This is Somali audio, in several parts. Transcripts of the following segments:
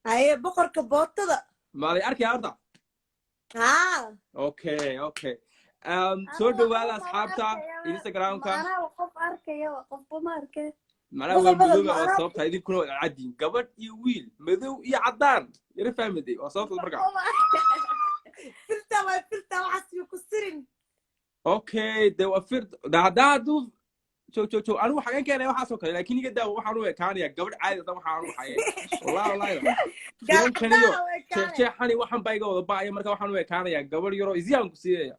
هاي بقر كبوتة مالي أركي أرضا ها اوكي soo dhawaada asxaabta instagramka أنا وقف أركي وقف بماركة macnaha waa madooba waa sababta idinkuna waa cadin gabadh iyo wiil madow iyo cadaan yara fahmaday waa sababta markaa filta waxaas iyo ku sirin okay de waa fir daadu jo anigu xagan keenay waxaas oo kale laakiin iga daa waxaan u ekaanaya gabadh caadi ah waxaan u xayay wallahi gaarkaniyo jeexani waxaan baa iga wada baaya marka waxaan u ekaanaya gabadh yaro isiyaan ku siiyay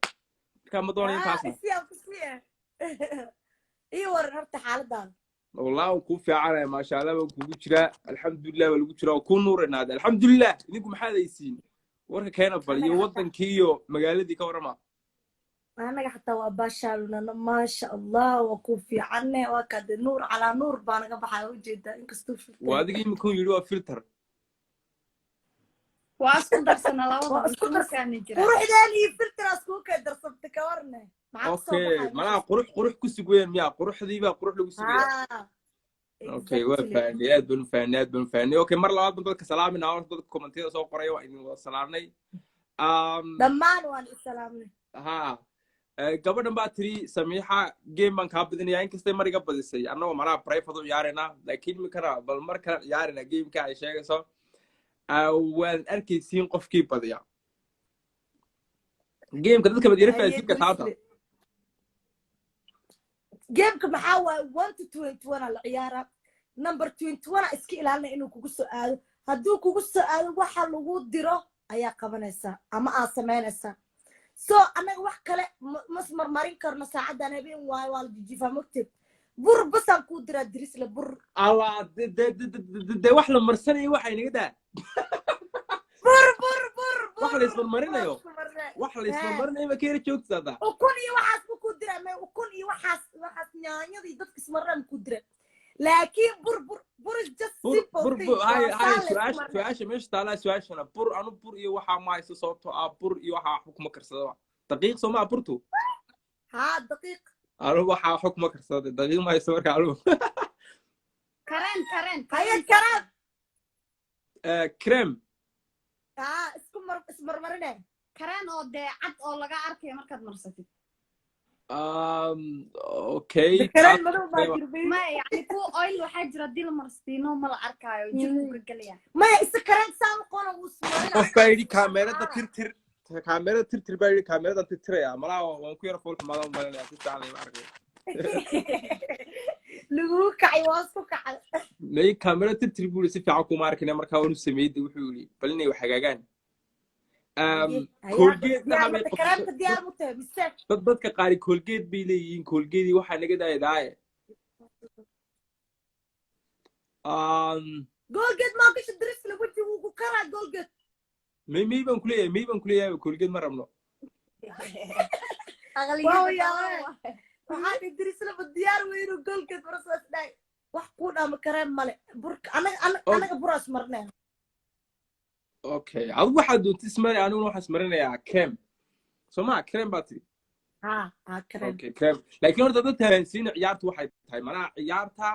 kama doonay taasna isiyaan ku siiyay iyo war horta xaaladan والله كون في عالم ما شاء الله كون جرا الحمد لله ولا جرا وكون نورنا هذا الحمد لله إنكم حدا يسين ورك كان فلي وطن كيو مقالدي كورما أنا حتى وبشرنا ما شاء الله وكون في عنه وكذا نور على نور بأنا قبحة وجدا إنك استوفي وهذا كي يكون يلوه فلتر واسكو درسنا لا واسكو كان جرا وروح دالي فلتر اسكو كدرسبت كورنا اوكي ما قروح كسوين ميا قروح ذيبا قروح لو سوين اوكي وفانيات بن اوكي مره لبعض بدك سلامنا او بدك كومنتيدا سو قراي waa idin wada salaamnay dhamaan waan salaamnay ha gabadhan baa tiri samiixa game ban ka badinaya in kastay mariga badisay annagu malaha private u yaarina laakiin mikana bal mar kale yaarina game ka ay sheegayso waan arkaysiin qofkii badiya game ka dadka badiyay faasiibka taata game ka maxaa waa 1 to 21 la ciyaara number 21 iska ilaalina inuu kugu soo aado hadduu kugu soo aado waxa lagu diro ayaa qabanaysa ama aad samaynaysa so anaga wax kale masmar marin karno saacadan habeen waa jijifa mugtid bur basan ku dira diris la bur ala de wax la marsanay waxa inaga daa bur wax la ismar marinayo wax la ismar marinayo ma keena joogtada ukun iyo waxaas ku dira ma ukun iyo waxaas nyaanyada dadka ismaran ku dira laakiin bur just simple هاي سؤال مش طالع سؤال شنا بور أنا بور إيه وح ما يصير صوته بور إيه وح حكم كرسده دقيق سو ما بورتو ها دقيق أنا وح حكم كرسده دقيق ما يصير كعلو كرين هاي كرم كريم اسمر مرنا كرين أو ده عد أو لقى أركي مركز مرستي اوكي ما يعني كو اويل waxaa jira dil marstino ma la arkayo jirku kaliya ma iskaran saan qono usmana qofaydi kaamirada tirtir bay kaamirada tirtiraya malaha waan ku yar fool xumaado malay si fiican ma arkay lagu kacay waasku kacay may kaamirada tirtir buu si fiican ku markina marka uu sameeyay wuxuu yiri bal inay wax hagaagaan كولجيت نعم كلام كديار متبسط ضد كقاري كولجيت بيلين كولجيتي waxa naga daayay كولجيت ما كش درس لو وجهي وكو كرا كولجيت مي بان كليه كولجيت ما رمنا واو يا waxaan idris la diyaar weeyro كولجيت process day wax ku dhaama kareen male burka anaga buras marneen اوكي عاد واحد تسمعني انا واحد اسمرنا يا كريم سمع كريم باتري كريم اوكي كريم لكن horta dad tahansiin ciyaartu waxay tahay mana ciyaarta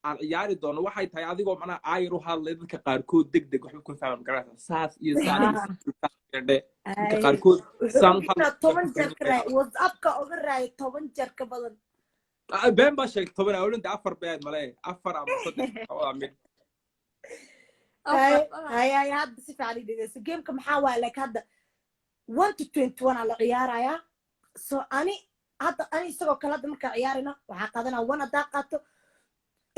aan ciyaari doono waxay tahay adigoo mana ayr u hadlay dadka qaar kood degdeg wax ku fahman karaan saas iyo saas dadka qaar kood saan waxa 10 jeer kare whatsapp ka uga raay 10 jeer ka badan been ba sheeg 10 awlinta 4 beed malay 4 ama 3 oo amid هاي هاد بس فعلي دقيقة جيم كم حاول لك هذا 1 to 21 على عيارة سو أنا سوى كلام مركا عيارنا وعقدنا وانا داقته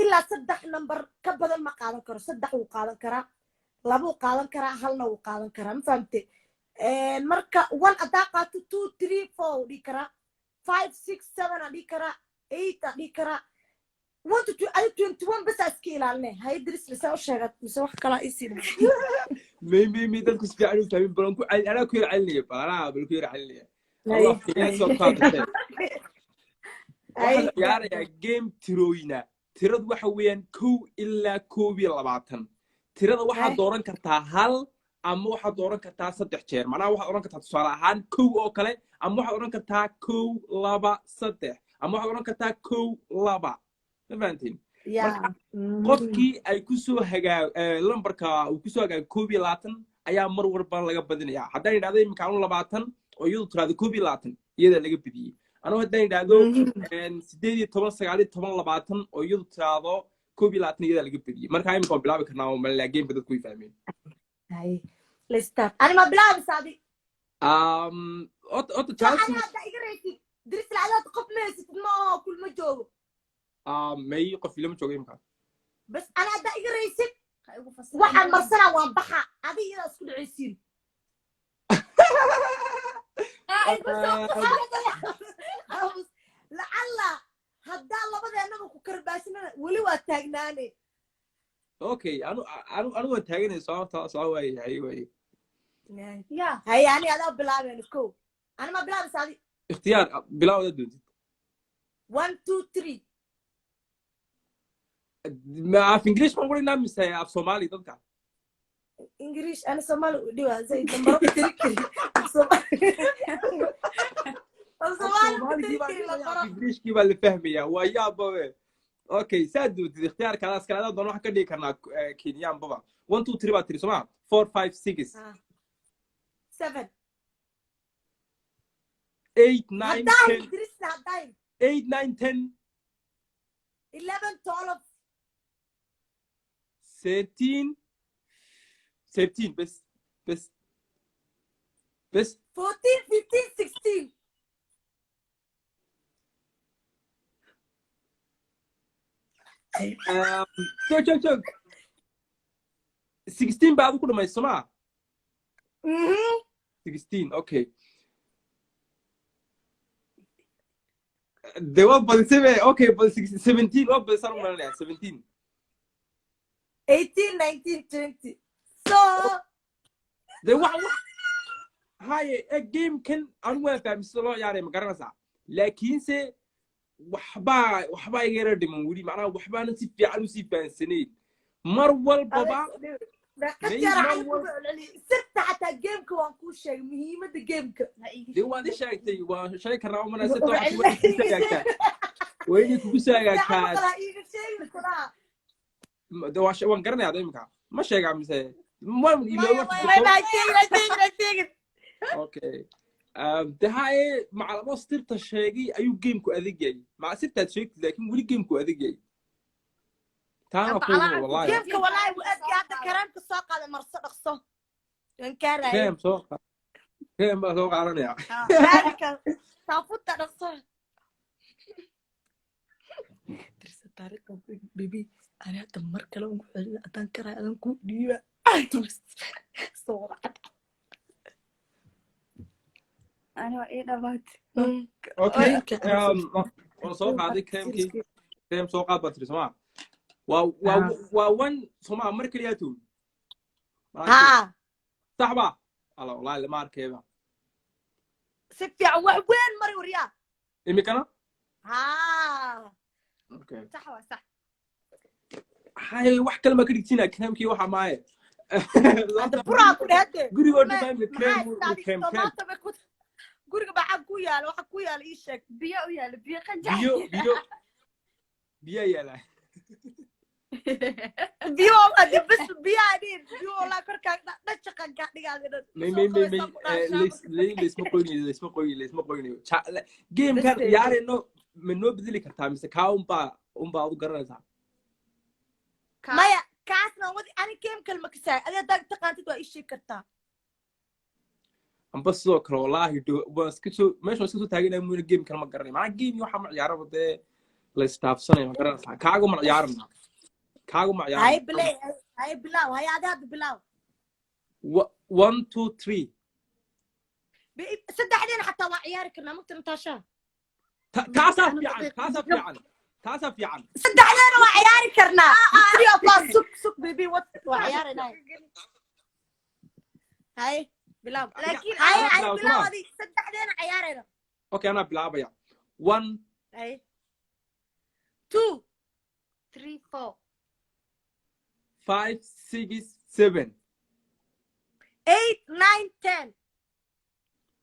إلا صدح نمبر كبدل ما قادن كرا صدح وقادن كرا لابو قادن كرا هلنا وقادن كرا ما فهمتي مركا 1 داقته 2 3 4 دي كرا 5 6 7 دي كرا 8 دي كرا 1 to 21 بس اسكيل عليه هاي درس لسه وشغلت مسوح كلا يصير مي dadku si fiican u fahmin balan ku ana ku yar celiyo bala bal ku yar celiyo Allah fiican soo qaatay ay yaaraya game tirooyina tiradu waxa weeyaan 1 ilaa 22 tirada waxa dooran kartaa hal ama waxa dooran kartaa 3 jeer macnaha waxa dooran kartaa tusaale ahaan 1 oo kale ama waxa dooran kartaa 1 2 3 ama waxa dooran kartaa 1 2 فهمتين Yeah. qofkii ay ku soo hagaa lambarka uu ku soo hagaa 21 ayaa mar walba laga badinayaa haddaan idhaahdo iminka anu 20 oo iyadu tiraahdo 21 iyada laga badiyey anu haddaan idhaahdo 18 19 20 oo iyadu tiraahdo 21 iyada laga badiyey marka iminka waan bilaabi karnaa oo malaa gameka dadku way fahmeen Hay. Let's start. Ani ma bilaab saadi. Ota Ana Chelsea hadda iga reeysid. Diris lacagaad qof meesid ma kulma joogo. may qof ilama joogo iminka Bas ana hadda iga reeysid. Ha igu fasiraan. Waxaan marsanaa waan baxa. Adiga iyada isku dhacaysiin. Ha igu soo lacalla haddaa labadeenaba ku karbaasnana weli waa taagnaane. okay anu waan taaganay sababta soo waayay ya Hay ani adaa bilaabeen ko. Ani ma bilaab saadi. ikhtiyaar bilaawda doontid 1 2 3. ما في انجليش ما نقول نعم في صومالي dadka English ana Soomaali u dhiwa zay dambar tirikiri. Soomaali tirikiri la qoro. انجليش كيف اللي فهميا ويا بابا اوكي سادو اختيار كذا كذا دون واحد كدي كنا كينيان بابا 1 2 3 3 سمع 4 5 6 7 8 9 هداي 10 درس هداي 8 9 10 11 12 13 17 بس 14 15 16 شوف 16 بعد كل ما يسمع 16 اوكي they were but 7 okay but 17 what but some 17 18 19 20 so they were هاي الجيم كان أنا فاهم سلوا يعني مقارنة صح لكن سه وحبا يغير دم ولي معناه وحبا نسيب في عنو سيب بين سنين مروال بابا ست حتى جيمك وانكو شيء مهمة جيمك دي وادي شايك تي وشايك الرأو منا ستة واحد وين كوسا يا كات ده واش وان قرنا هذا يمكن ما شايك عم سه ما اوكي ده هاي مع الوسط تشيغي ايو جيمكو اديجي مع ستة شيك لكن ولي جيمكو اديجي تانا قوة والله جيمك والله وأدي هذا كلامك الساق هذا مرصد أخصه كان كم سوق كم سوق عرني يا ذلك تفوت أخصه درس التاريخ بيبي أنا أتمر كلام أتنكر أنا كود ديوا صورة أنا إيه دبات اوكي سوق هذه كم سوق بطري سمع وان سمع مركلياتو ها صحبة الله والله اللي ما أركبها سفيع وين مري وريا إمي كنا ها اوكي صح صح هاي واحد كلمة كريتينا كلام كي واحد معي أنت برا كل هذا قولي ورد فاهم كريم guriga baa ku yaal waxa ku yaal ii sheeg biyo u yaal biyo qanjax biyo yala biyo ma bas biyo adin biyo la korka dhacha qanka dhigaad ليس ما قويني جيم كان ياري إنه منو بدلي كرتها مثل كاوم با أبو قرنها maya kaasna wadi ani game kalma ka saay adiga dag taqaantid waa ii sheeg kartaa أم بس سوكر والله بس كشو ماشي بس كشو تاجينا من الجيم كلام قرني مع الجيم يوحى مع يعرف ده لستاف سنة ما قرنا صح كاغو مع يعرفنا كاغو مع يعرف هاي بلاو هاي عدد بلاو 1 2 3 صدقني حتى وعيارك كنا ممكن نتاشا تاسف في عن صدقني انا وعياري كرنا يلا سك بيبي وعيارنا هاي بلاو لكن هاي بلاو هذه صدقني انا عيارنا اوكي انا بلعب يا 1 هاي 2 3 4 5 6 7 8 9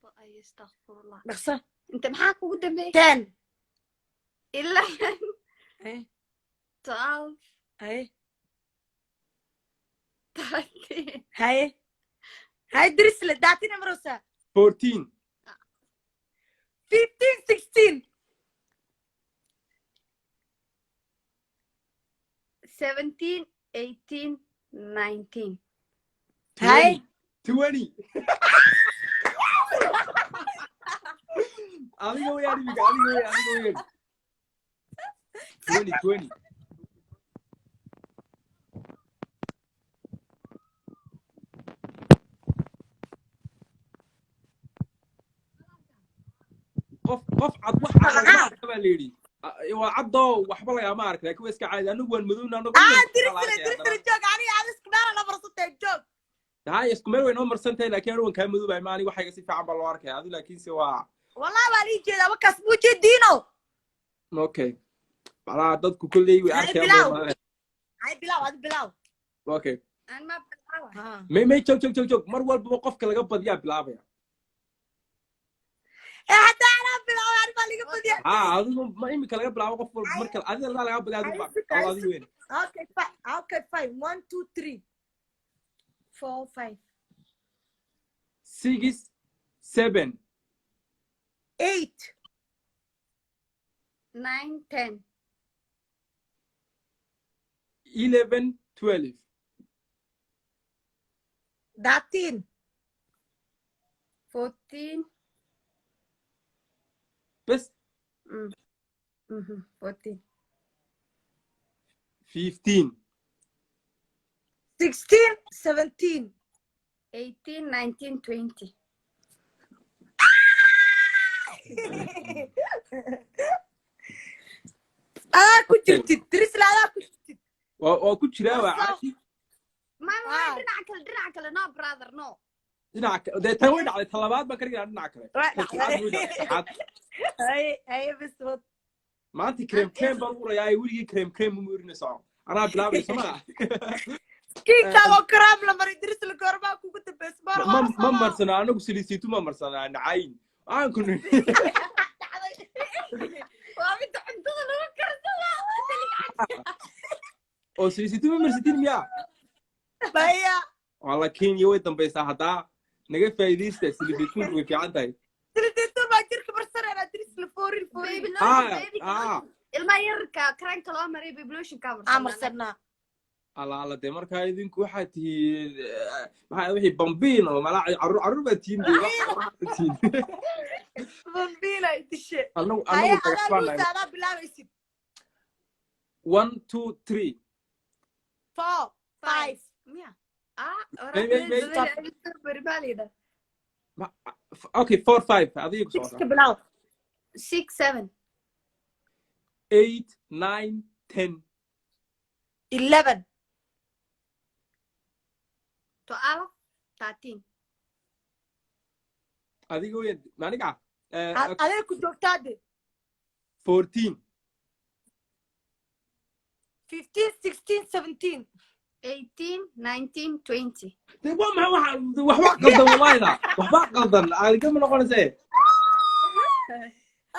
10 أي استغفر الله بخسة أنت معاك قدام إيه 10 إلا 12 هاي 13 هاي درس لداتنا مروسا 14 15 16 17 18 19 هاي 20 adiga way adiga 20 qof cad wax cad baa leeyri waa caddo waxba laga ma arkaa laakiin iska caadi anigu waan madowna anigu درس joog aniga aad isku dhaana la barsatay joog هاي اسكو ميل وين عمر سنتين لكن انا كان مدوب ماني waxay si fiican bal loo arkay adigu laakiin si waa wallahi waa lii jeeda wakaas muu jeedino okay bala dadku kulay way arkayaan hay bilaw okay aan ma bilawa may joog mar walba qofka laga badiyaa bilaabaya hada ana bilaw aan ma laga badiyaa adigu ma imika laga bilaabo qof walba marka adiga laga badiyaa adigu weyn okay fine 1 2 3 4 5 6 7 8 9 10 11 12 13 14 بس 14 15 16 17 18 19 20 ku jirtid diris laadaa ku jirtid oo ku jira waa caashi ma dhinaca kale no brother no dhinaca de tan way dhacday talabaad baan ka dhigaa dhinaca kale hay bas wad maanta cream baan u rayaa weligii cream u murinayso anaa bilaabayso ma kinka oo cream la maray diris la goorma kugu dambeys ma marsana anagu silisiitu ma marsana nacayn aan ku waa mid cuntada lagu karsada oo silisiitu ma marsitin miya baya wala kenya way dambaysaa hadaa naga faa'iideysta silisiitu way fiican tahay silisiitu ma jirka marsanaa diris la fooril ilma yarka karanka loo maray biblution ka marsanaa ala de markaa idinku waxaad tihiin maxaa wixii bambino malaa carruur baad tihiin bambino idishe anagu adaa bilaabaysid 1 2 3 4 5 miya okay 4 5 adiga ku soo bilaw 6 7 8 9 10 11 12 13 adiga weyn maniga adiga ku joogtaade 14 15 16 17 18 19 20 de waxba qaldan wallahi waxba qaldan adiga ma noqonaysaa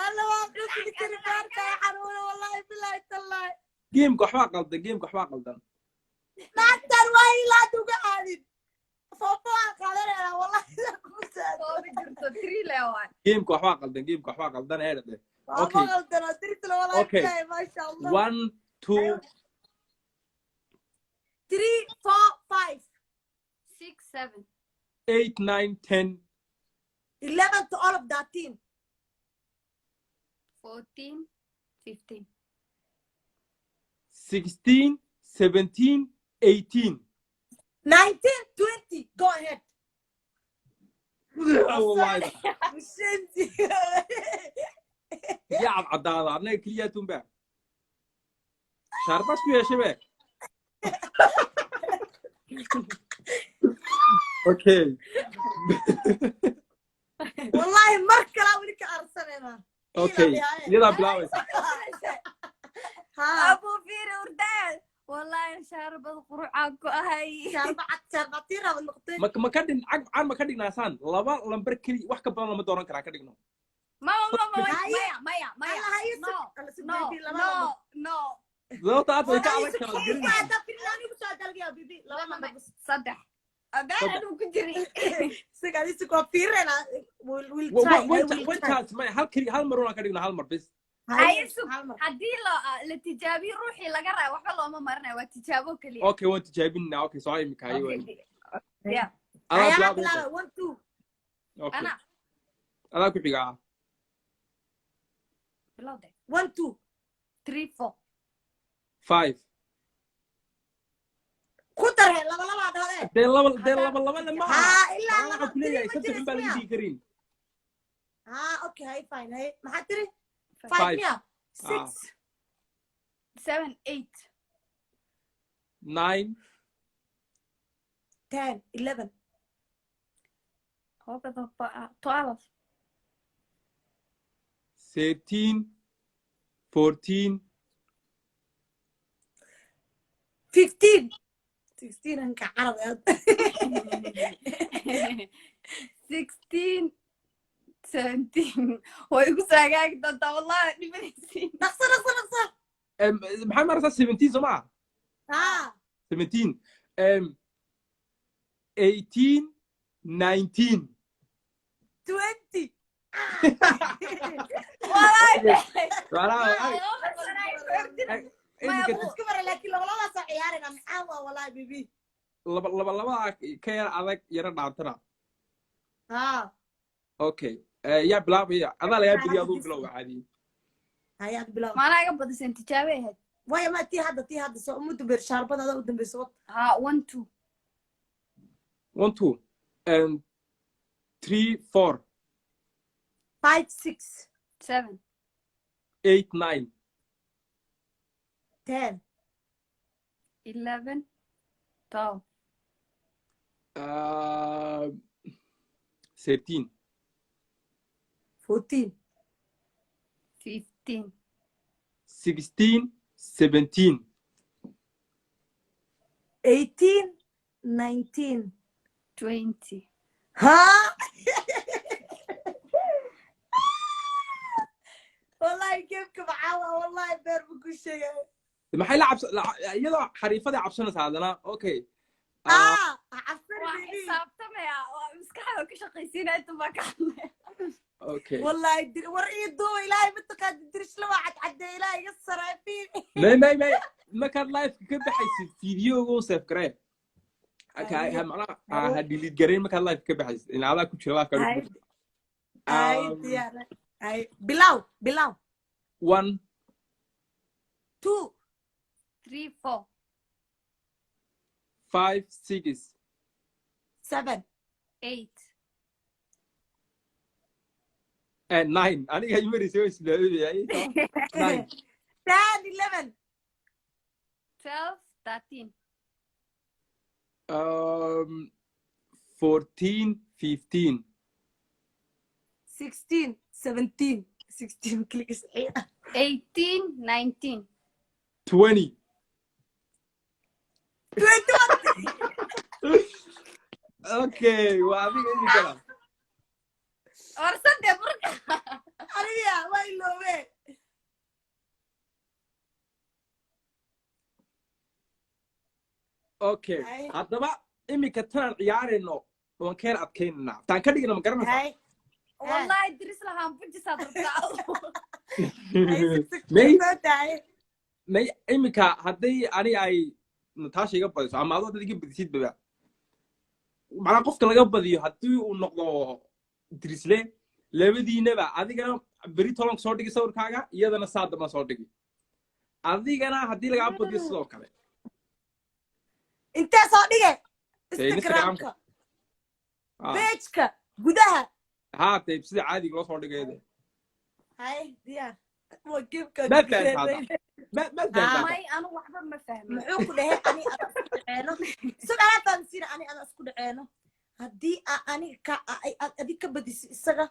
alla waa qasdi kari baarka xaruuna wallahi billahi tallahi جيمك waxba qaldan naagtan waa ilaad uga aadin foofaan qaadanayna wallahi ku saado jirto 3 leewan جيمك waxba qaldan eedade okay qaldan dirtla wallahi ma sha Allah 1 2 3 4 5 6 7 8 9 10 11 to all of 13 14 15 16 17 18 19 20 go ahead والله مشنتي يا عداد انا كلياتهم بقى شاربس يا شباب اوكي والله مركله ولك ارسلنا اوكي يلا بلاوي ابو فير وردان والله شاربة قروعك هاي شاربتيرا بالنقطة ما كدن عن ما كدن ناسان لبا لمبر كلي wax ka badan lama dooran karaa ka dhigno maya no sababta aad way ka والله adag kala يسكت garin هذا في اللي أنا بسوي دلقي يا بيبي لا lama ما ma بس saddex abaan anu ku jirin سكت يسكت في رنا we'll try I will one try chance ma hal mar una ka dhigna hal mar bis haye sug haddii la tijaabiyo ruuxii laga raayo waxba looma marinayo waa tijaabo keliya okay waan tijaabinaa okay soo imika hayo yeah adaa أنا bilaabay بلا 1 2 okay ana adaa ku xigaa bilowde 1 2 3 4 5 كتر لا لا لا هذا dee laba lama ها إلا waxaan لا ku leeyahay saddex baa laga dhigi karin ها أوكي هاي فاين هاي ما حتري 5 5 مية 6 7 8 9 10 11 hokada 12 13 14 15 16 أنك عربي 16 17 way igu saagaagi doontaa wallahi dhibanaysiin نقصر نقصر نقصر maxaa maraysaa 17 soo maa ها 17 18 19 20 كبر لكن لو لا صح عيارنا محاوة والله بيبي laba ka yar adag yara dhaantana ها okay yaa bilaabaya adaa lagaa beriya aduu bilowga caadi هيا بلا maanaa iga badiseen tijaabo ahayd ويا ما تي هذا سو مدبر شاربنا هذا قدام بصوت ha 1 2 1 2 and 3 4 5 6 7 8 9 10 11 12 13 14 15 16 17 18 19 20 ها والله كيف معاوة والله بير بكل شيء maxay iyadoo xariifadii cabsanaysa haddana okay عفر waa بيبي xisaabtamaya waa maskaxda ka shaqaysiinaya inta baa ka hadlaya okay والله ورقي الضوء إلهي متى تدريش لو عد إلهي يسر فيني may markaad live ka baxaysid videogo save garee macnaha ha delete gareyn markaad live ka baxaysid in adaa ku jira live هاي ديانا هاي بلاو 1 2 3 4 5 6 7 8 and 9 aniga imaraysa way islaamiyay 9 10 11 12 13 14 15 16 17 16 كليك صحيح 18 19 20 okay waa adiga imikana warsade burka أنا ويلو okay haddaba imika tanaan ciyaarayno waan keen adkaynana taan ka dhigna ma garanaysaa هاي wallahi diris lahaan bujisaa dartaa may imika hadday ani ay nataasha iga badiso ama adoo dad iga badisid baba macnaa qofka laga badiyo haddii uu noqdo dirisle labadiinaba adigana beri tolonka soo dhigi sawirkaaga iyadana saadama soo dhigi adigana haddii lagaa badiyo sidoo kale انت صادقه Instagramka. انستغرامك بيجك جدها ها طيب sida caadiga loo soo dhigay هاي ديار وكيفك ما فهمت هذا ما فهمت may anu waxba ma fahmin محوك ده أنا أنا سؤال فانسين أنا أسكت عينه هدي أنا أدي كبدي سجى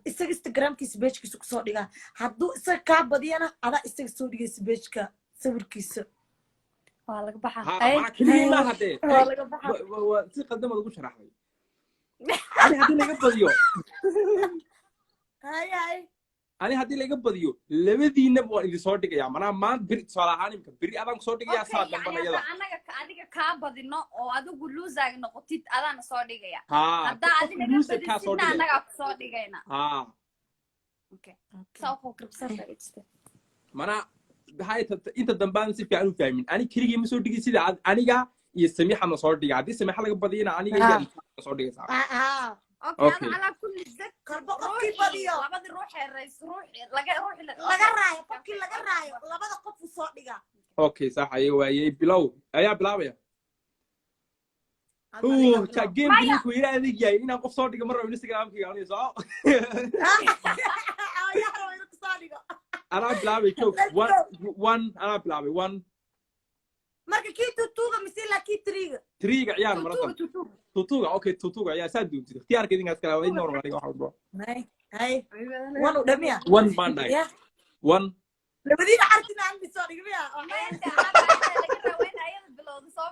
إستغ إنستغرام كيس بيج كيس صادقة هدو إستغ كابدي أنا هذا إستغ صادقة بيج كا صور كيس waa laga baxaa ها كلمة ما هدي waa laga baxa si qadama lagu sharaxay ani hadii laga badiyo هاي ani haddii laga badiyo labadiinaba waan idin soo dhigayaa manaa maanta beri tusaale ahaan imka beri adaan kusoo dhigayaa saa dambana iyada adiga kaa badino oo adigu luusaaga noqotid adaana soo dhigaya haa haddaa adiga loser kaa soo badisina dhigaya anagaa kusoo dhigayna haa saa ku kribsata manaa inta dambaan si fiican u fahmin ani keligii ma soo dhigay sida aniga iyo samiixa ma soo dhiga haddii samiixa laga badiyana aniga iyo soo dhigaysaa okay على كل زد qarbo qofkii badiyo labada ruux ee rays ruux laga raayo qofkii laga raayo labada qof u soo dhiga okay sax ayay waayay bilow ayaa bilaabaya ta game kii ku yiraahdo adig yahay inaan qof soo dhigo mar rabo Instagram-kiga aan soo ana bilaabay joog one ana bilaabay one marka kii tutuga mise la kii triga ciyaar marada tutuga okay tutuga ayaa saa duubtid ikhtiyaarka idinkaas kala waa normal adiga waxa walba hay one u dhamiya one bandai one labadiina artina aan bisoo dhigmiya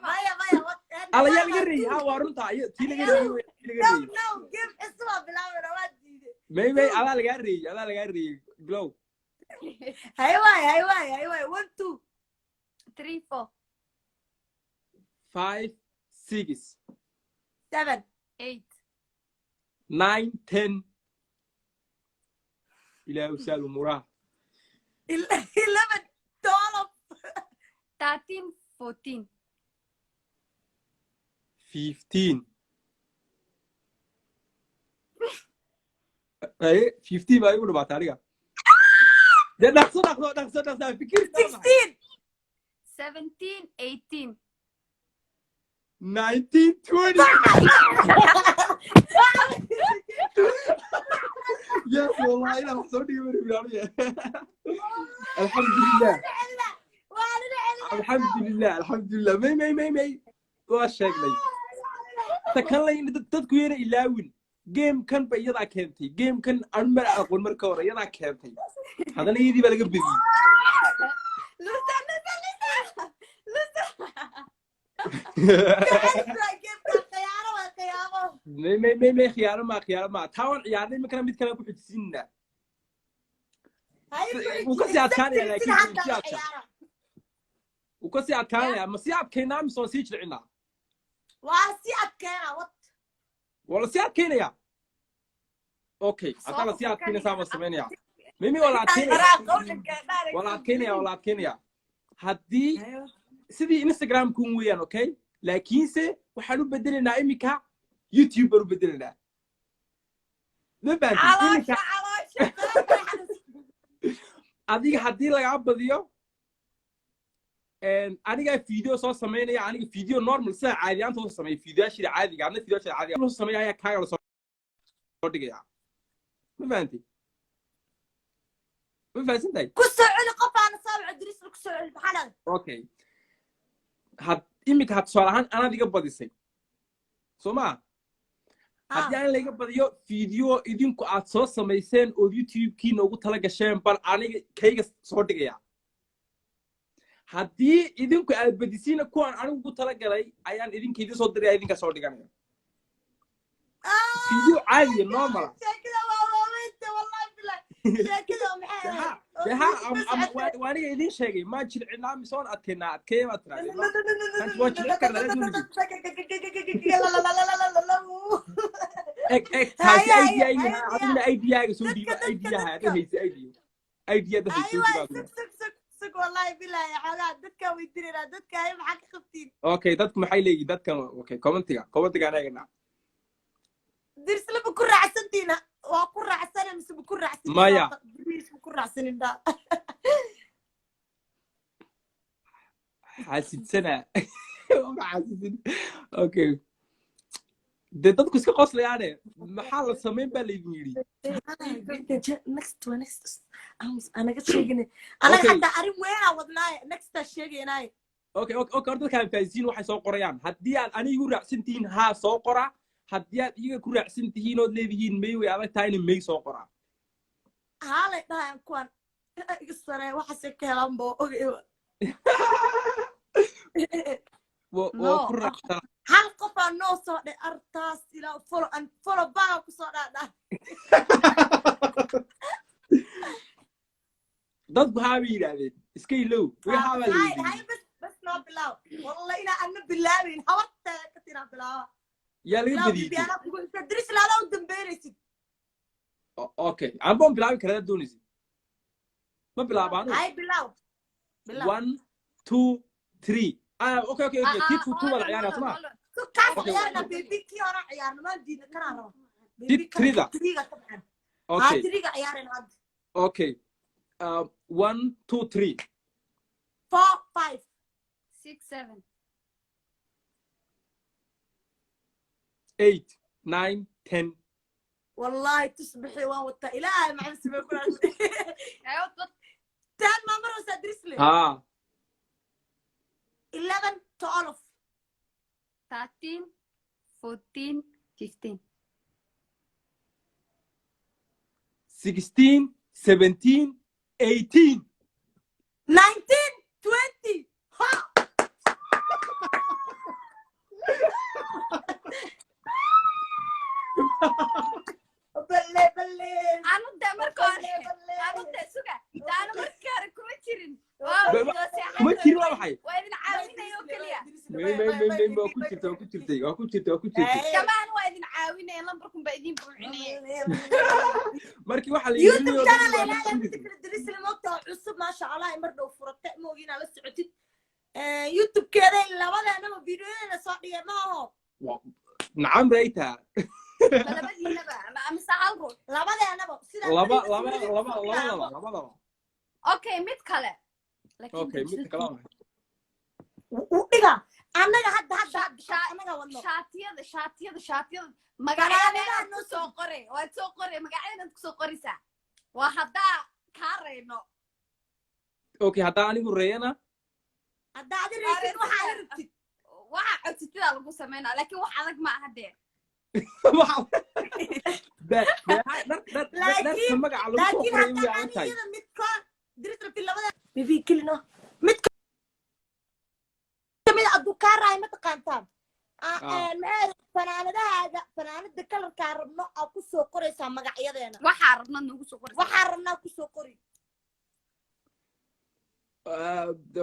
maya ala yaa laga reeyay ha waa runta ayo tii laga reeyay no game isma bilaabana waa diiday maybe ala laga reeyay blow hay waay 1 2 3 4 5 6 7 8 9 10 إلى وسال مراه 11 12 13 14 15 اي 15 ما يقولوا بعد عليها ده نقص فكر 16 17 18 19 20 يا والله انا مصوري الحمد لله مي واشاقلي تكلين dadku yeena ilaawin game kan ba iyada keentay game kan aan mar aqoon marka hore iyada keentay hadana iyadii baa laga bidiyay مي خيار ما تاون عيارني ما كان ميد كلا ku xijisina وكسي adkaanaya laakiin وكسي adkaanaya ma si adkeena mise si jilcina waa si adkeena wala si adkeena okay atala si adkeena sama sameynaya mimi wala adkeena haddii sidii Instagram ku weeyaan okay laakiinse waxaan u bedelinaa imika YouTube u bedelinaa ma baadin adiga haddii laga badiyo aniga video soo sameynaya aniga video normal sida caadiyaanta soo sameeyo videoashii caadiga ama videoashii caadiga soo sameeyaa kaaga la soo dhigaya ma baadin ما فهمتني كسر قفا انا صابع ادريس كسر بحال اوكي had imika had su'aalahan anaad iga badisay Soma haddii aan laga badiyo video idinku aad soo sameyseen oo YouTube-kiina ugu tala gasheen bal aniga kayga soo dhigaya haddii idinku aad badisiina kuwan anigu ugu tala galay ayaan idinka idin soo diray idinka soo dhiganaya video caadi normal وأنا قاعدين شيء ما تشيل عنام صون أتكنا أتكيم أترى أنت ما تشيل كذا لازم هاي عندنا أيديا سودي أيديا هذا هي أيديا ده هي سودي سك والله بالله يا حالات دتك ويدرينا دتك هاي معك خفتين أوكي دتك محيلي دتك أوكي كومنتيا أنا قلنا درس لي بكون رعسنتينا وأكون رعسنا مس بكون رعسنا مايا بكون رعسنا ده حاسد سنة ما حاسد أوكي ده dadku iska qoslayaan maxaa la sameyn baa la yiri next ana ka sheegay ana hadda arin weyn wadnaay next sheegaynay okay horta kan faasiin waxay soo qorayaan haddii aad anigu raacsantiin ha soo qora haddii aad iyaga ku raacsantihiin oo leedihiin may way adag tahay in may soo qora hala dhahan kuwan isare waxa se keelan bo ku raacsan hal qof aan noo soo dhe artaas ila follow baa ku soo dhaadha dadku haaba yidhaahdeen iska ilow way haaba la هاي yidhi بس ما بلاو والله إلى أن بلاوين هورت كثير بلاو yaa laga بلاو badiyey بيبيانا كقول تدرس لا لا ودم بيرسي okay anbaan bilaabi karaa doonaysid ma bilaabaano هاي بلاو بلاو 1 2 3 okay tii tuutuba la ciyaaraya soma كاس Okay. عيارنا بيبي كي أنا عيارنا ما ندينا كنا راه Did تريدا. تريغا طبعا ها okay تريغا عيارنا هاد okay 1 2 3 4 5 6 7 8 9 10 والله تصبحي وانت إلهي مع نفسي بيكون ايوه تان ما مرة سأدرس لي ها 11 12 13 14 15 16 17 18 19 20 ها بلي anu de marka hore anu de suga anu marka hore kuma jirin waa ma jirin waa maxay waa idin caawinaya oo keliya may waa ku jirtay kamaan waa idin caawinaya lambarkun baa idin buuxinaya markii waxa la يوتيوب yiri channel لا لا تقدر تدرس المقطع عصب ما شاء الله مرة وفرت موجين على السعودية يوتيوب كذا لبدا أنا فيديوهنا صادية ما هو nacam rayta labadiinaba mise hal ruux لبدا أنا سيدا labadaba okay mid kale okay mid kala ma وديها أنا هدا والله shaatiyada magacadeena ku soo qoray waad soo qoray magacadeena ku soo qoraysaa waa haddaa kaa reyno okay hadda anigu reeyana هدا عادي ريسين وحاربتي waxa codsatidaa lagu sameynaa laakiin wax adag ma aha dee laakiin magaca lagu soo qoray لكن way هدا aan tahay أنا متكون درست في لبدا بيبي كلنا متكون من الدكان راي متقانتان fanaanada kalarkaa rabno aa ku soo qoraysaa magacyadeena waxaa rabna nagu soo qoraysaa waxaa rabnaa ku soo qori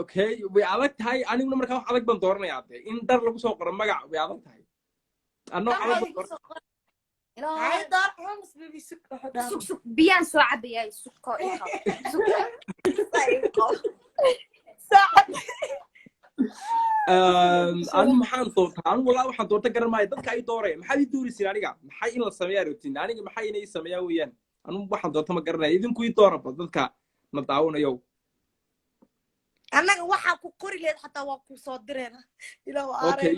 okay way adag tahay aniguna markaa wax adag baan dooranayaa dee in dhar lagu soo qoro magac way adag tahay anoo adag hay door homs baby sug biyaan soo cabayaa sugko anu maxaan doortaa anu walaa waxaan doorta garan maayo dadka ay dooraya maxaad ii dooraysin aniga maxay in la sameeyaa rotiin aniga maxay inay sameeyaa weeyaan anu waxaan doorta ma garanaya idinku ii dooraba dadka na daawanayo annaga waxaa ku qori leed xataa waa ku soo direena okay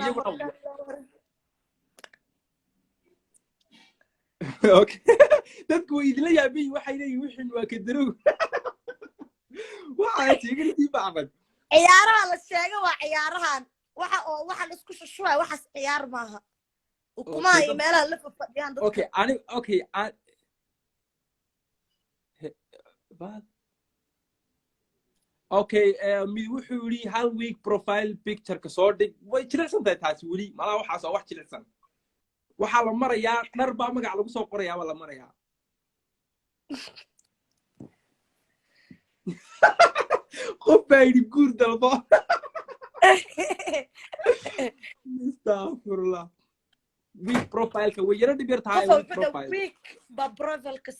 okay dadku way idinla yaabay waxay leeyihiin wixin waa ka darow waxaa sheegantii bacdan ciyaaraha la sheega waa ciyaarahan waxa la isku shushuwaa waxaas ciyaar maaha ukumaha iyo meelaha la fadhiyaan dadka okay okay mid wuxuu yiri hal week profile picture ka soo dhig way jilicsan tahay taasi weli malaa waxaas oo wax jilicsan waxaa la marayaa dhar baa magac lagu soo qorayaa waa la marayaa qof baa yidhi guur dalbo astagfirullah week profile-ka way yara dhib yar tahay week ba profile-ka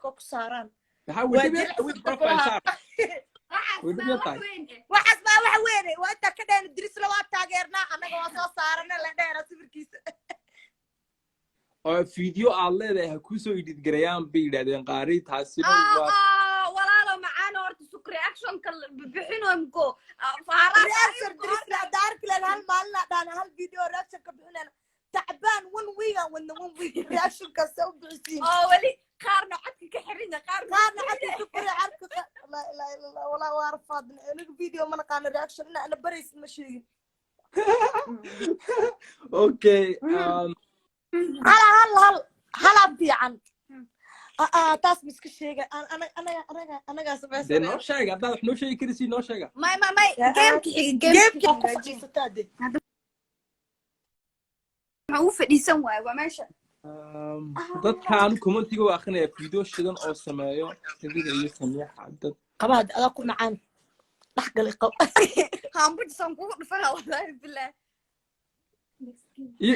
ku saaraan maxaa way dhib yar week profile saar waxaas baa wax weyne waa intaa ka dheena dirisla waa taageernaa annaga waa soo saarana la dheera sawirkiisa oo video aad leedahay ha ku soo edit garayaan bay yidhaahdeen qaari taasi walaalo macaan horta suk reaction-ka bixinayno reaction dirisla daarkilen hal maalina dhaana hal video reaction ka bixinayna تعبان one week reaction كاسة وبعسين ولي قارنا عدك كحرينا قارنا عدك تكري عدك لا إله إلا الله ولا وارف هذا الفيديو من قال reaction أنا بريس مشي اوكي هلا بيعن تاس مسك الشيء أنا قاعد أسمع ده نو شيء هذا نو شيء كرسي نو شيء ما جيم معو فديسان واي waa meesha dadkaan commentiga waa akhrinaya video shidan oo sameeyo adiga iyo sameexa dad qabaad adaa ku macaan dhaxgalay qab hambuj san kugu dhufana wallahi billah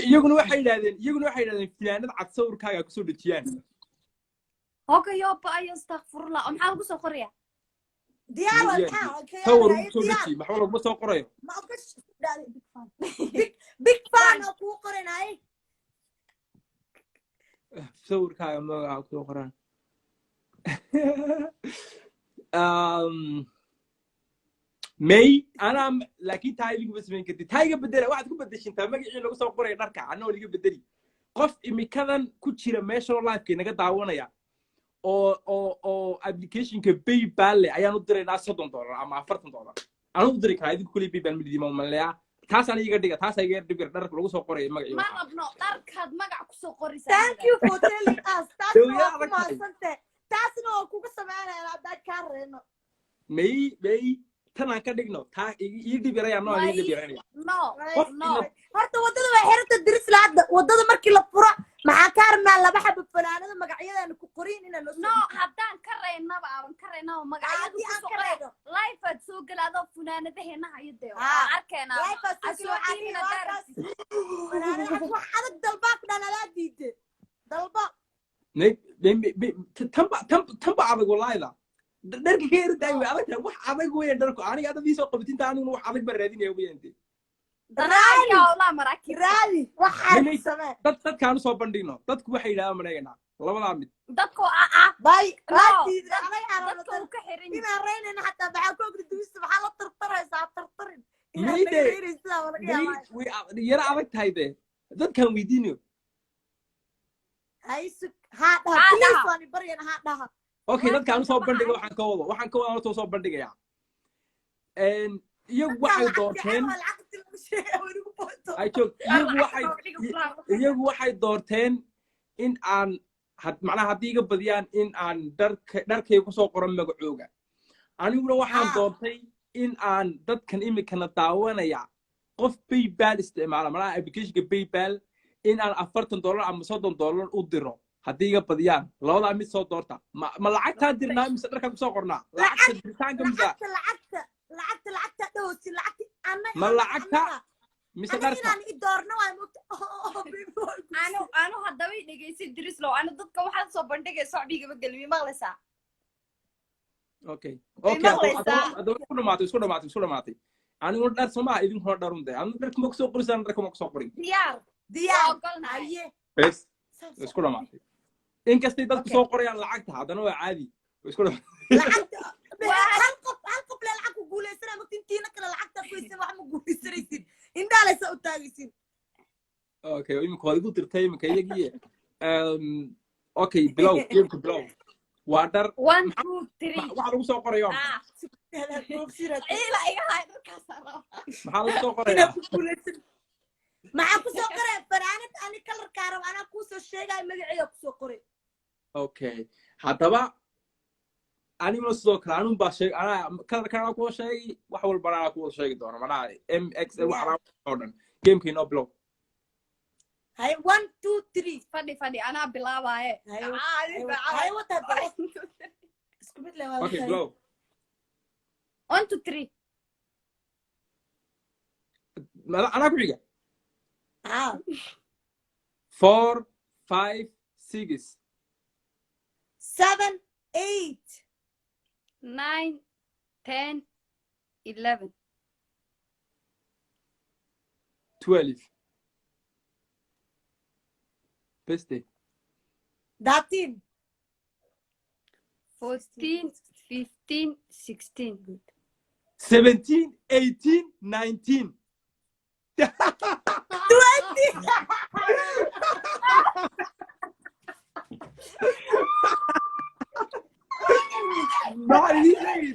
iyaguna waxay yidhaahdeen finaanad cad sawirkaaga ku soo dhajiyaan okay yo ba ay astaghfirullah maxaa lagu soo qoraya diyaar sawir ku soo dhaji maxaa lagu soo qorayo ma ogash big fan oo ku qoranay sawirkaaga magaca ku soo qoran may ana laakiin taayig bas meen kadib taayga bedela waxaad ku bedeshintaa magacii lagu soo qoray dharka anoo liga bedeli qof imikadan ku jira meesha live naga daawanaya oo applicationka PayPal ayaan u diraynaa $30 ama $40 aan u diri karaa idinku kulli PayPal midii ma maleeya taas aan iga dhiga taas iga dhiga dharka lagu soo qoray magacii ma rabno dharkaad magac ku soo qoraysaa thank you for telling us taasna oo kugu sameeyay aad ka reeno may tanaan ka dhigno taa ii dhibiraya noo ii dhibiraya no horta wadada waa xirta diris laada wadada markii la furo maxaa ka arnaa laba xab fanaanada magacyadana ku qorin inaan no haddaan ka reynaba aan ka reynaba magacyada ku soo qoraydo live aad soo galaado fanaanadaheena hayade arkeena asooqina daras fanaanada wax adag dalba ku dhalala diide dalba tamba adag wallahi dharka ka yar daay way adag tahay wax adag weeyaan dharku aniga aad soo qabatinta anigu wax adag baan raadinaya weeyaan daraaya wala maraki raali waxa samee dadkaan soo bandhigno dadku waxay yiraahdaan mareegana labada mid dadku bay dadku ka xirin ina reynayna hatta baxa ku ogdi duusta waxa la tartaraysaa tartarin yara adag tahay de dadkaan weydiinayo haysu ha dhaha please bariyana ha dhaha okay dadkaan soo bandhiga waxaan ka wada soo bandhigaya iyagu waxay doorteen iyagu waxay doorteen in aan macnaha haddii iga badiyaan in aan dharkay ku soo qoran magacooga aniguna waxaan doortay in aan dadkan imikana daawanaya qof PayPal isticmaala macnaha applicationka PayPal in aan $40 ama $30 u diro haddii iga badiyaan labadaa mid soo doorta ma lacagtaan dirnaa mise dharkaan ku soo qornaa lacagta diritaanka mise lacagta dhowsi lacagta ma lacagta mise dharka doorno anu haddaba dhegeysi dirislow anu dadka waxaad soo bandhigay socbigaba gelmi maqlaysaa okay isku dhamaatay anigu dhar somaa idinkuna dharunde anu dharka ma ku soo qorisaan dharka ma ku soo qorin diyaar ogolnaye bes isku dhamaatay inkastay dadku soo qorayaan lacagta haddana waa caadi isku hal qof lacag ku guuleysana magtintiina kale lacagta ku haysan wax ma guuleysanaysin indhaalaysa u taagaysin okay imika waad igu dirtay imika iyagii okay below waa dhar 1 2 3 waxa lagu soo qorayo ila iga hay dharkaas maxaa lagu soo qorayaa maxaa ku soo qoray fanaanad ani kalar kaaro ana ku soo sheegay magaciisa ku soo qoray okay haddaba aniguna sidoo kale anun baa sheeg ana kalar kaaro ku sheegay wax walba ana ku sheegi doono macnaha MXL wax oo dhan gamekii no blow hay 1 2 3 fadhi ana bilaabaye hay wata isku mid leh okay blow 1 2 3 ana ku xiga 4 5 6 7 8 9 10 11 12 Beste. 13 14 15 16 17 18 19 ما لي شيء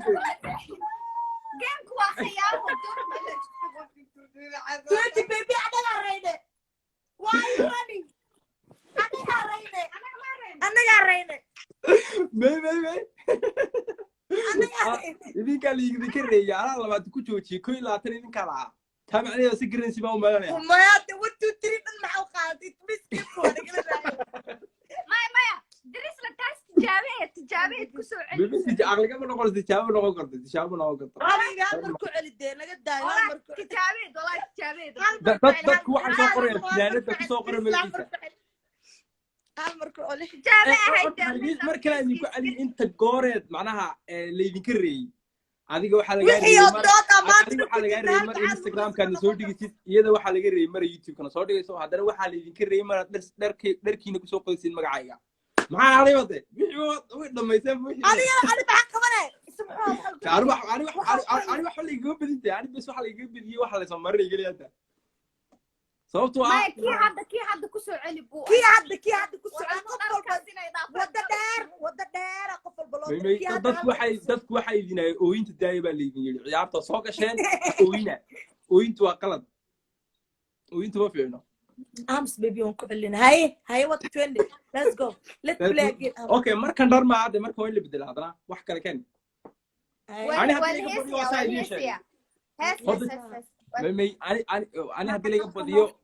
جيم كواخيا Twenty baby أنا غرينة. Why running? أنا غرينة. ما إذا كان يذكر يا أنا لما تكون شيء كل لا ترى إذا كلا تابع عليه سكرين سباق ما له. وما يا تريد المحوقات تمسك فوق ما درس لك تجابه كسر بيبي عقلك ما نقول تجاوب نقول كرت تجاوب نقول كرت aniga marku celidee naga daayo marku tijaabeed wallahi tijaabeed dadku waxay soo qorayaan finaanada ku soo qoray magaciisa marku ole tijaabe ahayd markale idinku cali inta gooreed macnaha laydinka reeyay adiga waxa laga wixii oo dood adiga waxa laga reeyay mar Instagram-ka soo dhigitid iyada waxa laga reeyay mar YouTube-kana soo dhigayso haddana waxa laydinka reeyay mar dharkiina ku soo qoysin magacayga maxaa aday wade wixii dhamaysan wixii adiga maxaa qabanay ani wax la iga badintay ani bas waxa la iga badiyay waxa la soo maray galiyada sababtoo ah kii hadda ku soo celi buu kii hadda ku soo wada dheer qof walba loo dadku waxay idinay ooyinta daayay baa leedin yiri ciyaarta soo gasheen ooyintu waa qalad ooyintu waa fiicno arms baby on ku celin hay what 20 let's go let's play again okay markan dhar ma aad markan way la bedel hadana wax kale kan ani hadii laga badiyo waxa idin sheegay مي أنا هدي لك بديو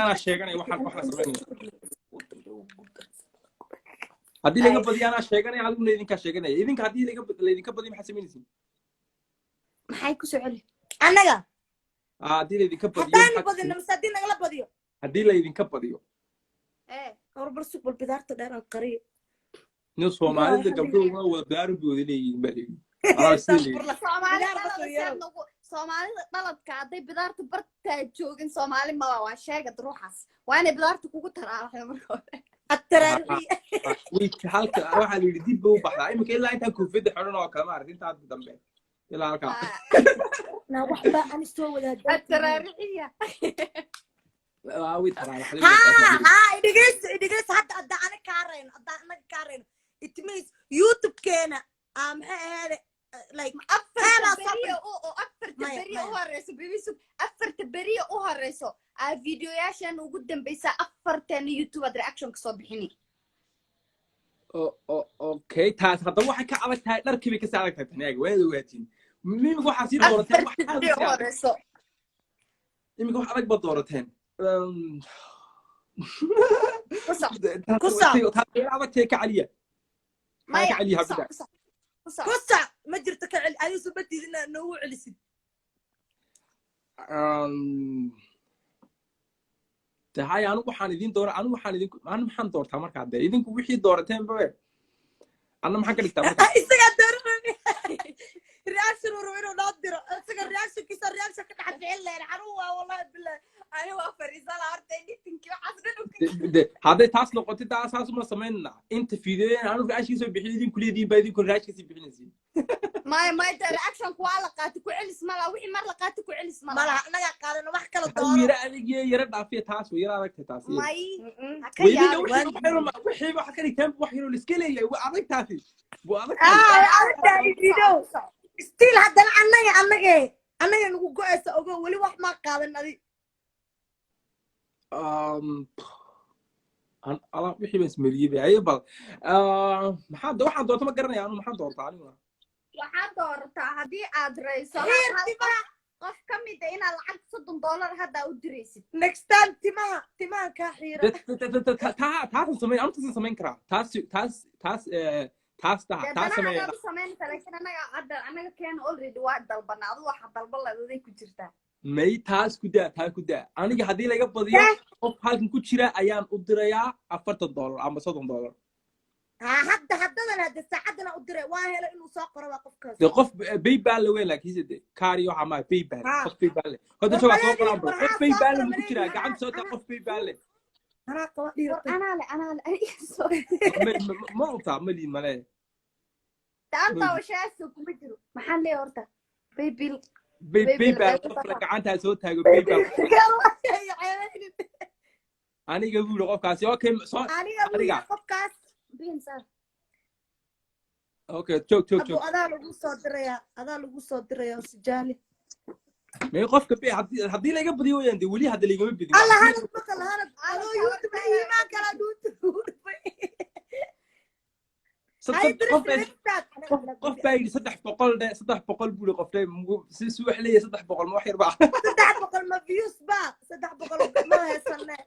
أنا شيء واحد سبعين هدي لك بديو أنا شيء أنا هذا من إذن كشيء إذن هدي لك بديو محسمين زين ما حيكون سؤالي أنا جا هدي لك بديو هدي بديو نمسدين نغلب بديو هدي لك بديو إيه أربع سوق بالبدار تدار القريب نص هو ما عنده قبله هو دارو بيودي بديو Soomaalida dhaladka haday bidaarta barta joogin Soomaali ma waa sheegad ruuxas waa inay bidaarta kugu taraaraxay marka hore ataraari wiilka halka waxa la yiri dib u baxdaa imika ilaa inta koofiyada xiran oo kama arag inta dambe ilaa halka na waxba aan soo wada ataraariya waa wi taraaraxay idhigeys hadda ana kaareen it means YouTube keena maxay ahayd like afarta beriyo u horeyso aa videoyaashan ugu dambaysa afartan YouTube reaction ka soo bixini okay taas hadda waxa ka adag tahay dharkii ka saaray tahay taniga weedo waatiin mimiga waxa sii doorateen wax horeyso mimiga wax adag ba doorateen kusa adag ka caliya ma ka caliya habda kusa ma jirto ka cali ay soo badidina noo celisid tahay anu waxaan idin maxaan doortaa marka hadda idinku wixii doorateen ba anna maxaan ka dhigtaa marka isaga dooranay reaction uu rabo inuu diro isaga reaction ka dhax ficil leeyahay xarun waa wallahi billahi ani waa fariisala horta editing waxaan hadday taas noqotay taas ma sameynaa inta fiideen anu reaction soo bixin idin kuleedin ba idin ku reaction si bixinaysiin ما reaction ku ala qaati ku celis mala wixii mar la qaati ku celis mala mala anaga qaadano wax kala dooro yara adig yara dhaafiya taas way yara adag taas may wixii wax ka dhigtaan wax yaro iska leeyahay waa adag taas waa adag still hadda anaga nagu go'aysa ogo wali wax ma qaadan adi ala wixii bas mariyay ay bal waxaan doorto ma garanaya anu maxaan doortaa aniga waxaan doortaa hadii aad reyso qof kamid ah inaad lacag $30 hadda u diraysid next time timaha ka xiira taas sameyn karaa taas sameyn laakiin anaga keen already waa dalbanaadu waxa dalban lahayd ku jirtaa may taas ku daa aniga hadii laga badiyo qof halkan ku jira ayaan u dirayaa $40 ama $30 hadda saacadana u diray waa helo inuu soo qoro waa qofkaas qof PayPal weyn laakiin sida kaari waxa ma PayPal qof PayPal hada soo soo qoran qof PayPal ku jira gacan soo ta qof PayPal ana qawadii ma uta mali male taanta washaasu kuma jiro maxaan leeyahay horta PayPal gacanta soo taago PayPal aniga guul qofkaasi okay aniga qofkaas okay joog adaa lagu soo diraya sijaali may qofka bi hadii laga badiyo weeyaan wali hadda laga badiyo Allah hada maqal hada adoo YouTube iimaan kala duuto qof bay 300 buu qofay si wax leeyahay 300 ma wax yar baa 300 ma views ba 300 ma haysanay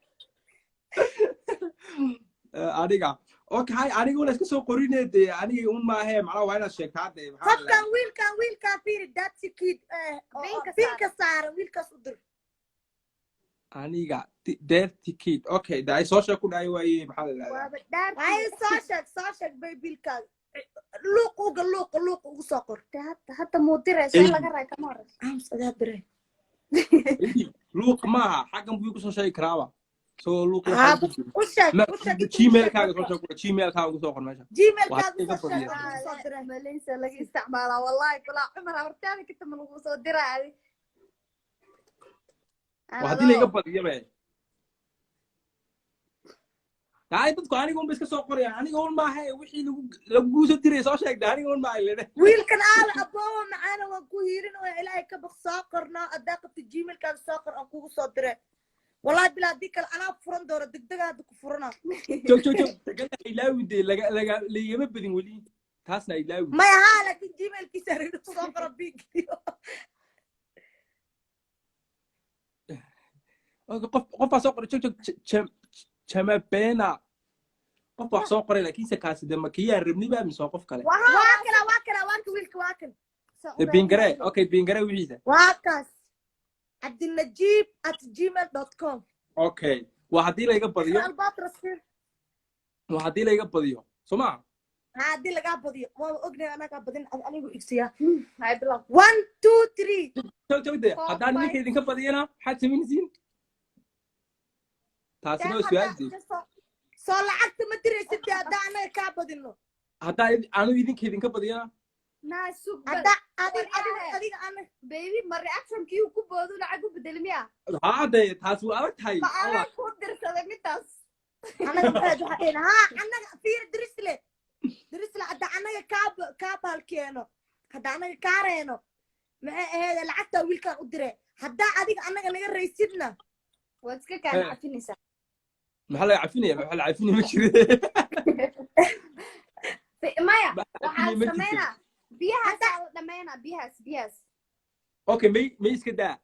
adiga okay hay aniga wala iska soo qorinayde aniga un ma ahe macna waa inaad sheegtaa de qofkan wiilkan fiiri that's kid pinka saara wiilkaas u dir aniga dirty kid okay da ay soo sheeg ku dhaay waaye maxaa la yiraahdaa ay soo sheeg baybilka luuq ugu soo qortay hadda muu diraysa laga raay kama hor am sadaa diray luuq maaha xaqan buu ku soo sheegi karaaba soo luuq u sheeg gmail kaaga soo sheeg gmail kaaga ugu soo qor meesha gmail kaaga soo diray malaysia laga isticmaalaa wallahi kula cumar hortaada kita ma lagu soo diray hadii laga badiyo bay taay dadku aniga un iska soo qorayaan aniga un ma ahay wixii lagu soo diray soo sheegay aniga un ma ahay wiilkan aal aboowa macana waan ku hiirin oo ilaahay ka baq soo qornaa adaa qabta gmail kaaga soo qor aan kugu soo diray والله بلا ديك انا فرن دور دغدغ هاد كفرنا جو تقلق ilaawide laga leeyama badin wali taasna ilaawi ما ها لكن جيميل كي سرير soo qor big qof soo qoray jog chama pena qof soo qoray laakiin se kaas de makiya rabni baa min soo qof kale waa wiilka waa kan bingare okay bingare wixiisa waa kaas abdilnajiib@gmail.com okay وهدي ليغا بديو وهدي ليغا بديو سمع هدي ليغا بديو ما اوغني انا كا بدين انيغو اكسيا هاي بلا 1 2 3 تو ده هدا نينك idinka badiyana xad sameynaysiin taasina su'aaldii soo lacagta ma diraysid hada ana ka badino hada aanu idinka badiyana ناسوب adiga ana baby ma reaction kii ku boodo lacag u bedelmiya hada taas waa adag tahay Allah ku dirsaday midaas anaga waxaan anaga fiir dirisle hada anaga ka balkeeno hada anaga kaareeno ma aheed lacagta wiilkan u diray hada adiga anaga naga raysidna waad iska kaan cafinaysa maxaa la cafinaya maxaa la cafinaya ma jiro maya waxaan sameynaa biyahaas okay may iska daa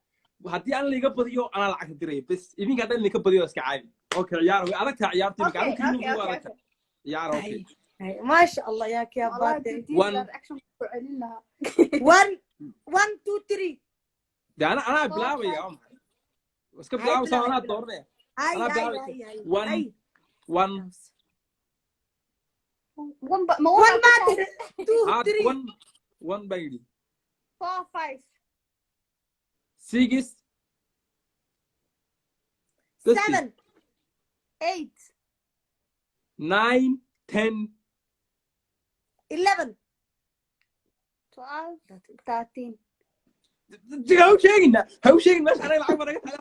haddii aan liga badiyo ana lacag diray bas idinka haddaan liga badiyo iska caabi okay ciyaar way adag tahay ciyaartii marka aan kiinu ugu adag ciyaar okay ما شاء الله يا كياباتي 1 2 3 ده انا بلاوي يا عم اسكت بلاوي صار انا دورني انا بلاوي 1 1 1 baby 4 5 6 7 8 9 10 11 12 13 how shaking مش انا العب انا قلت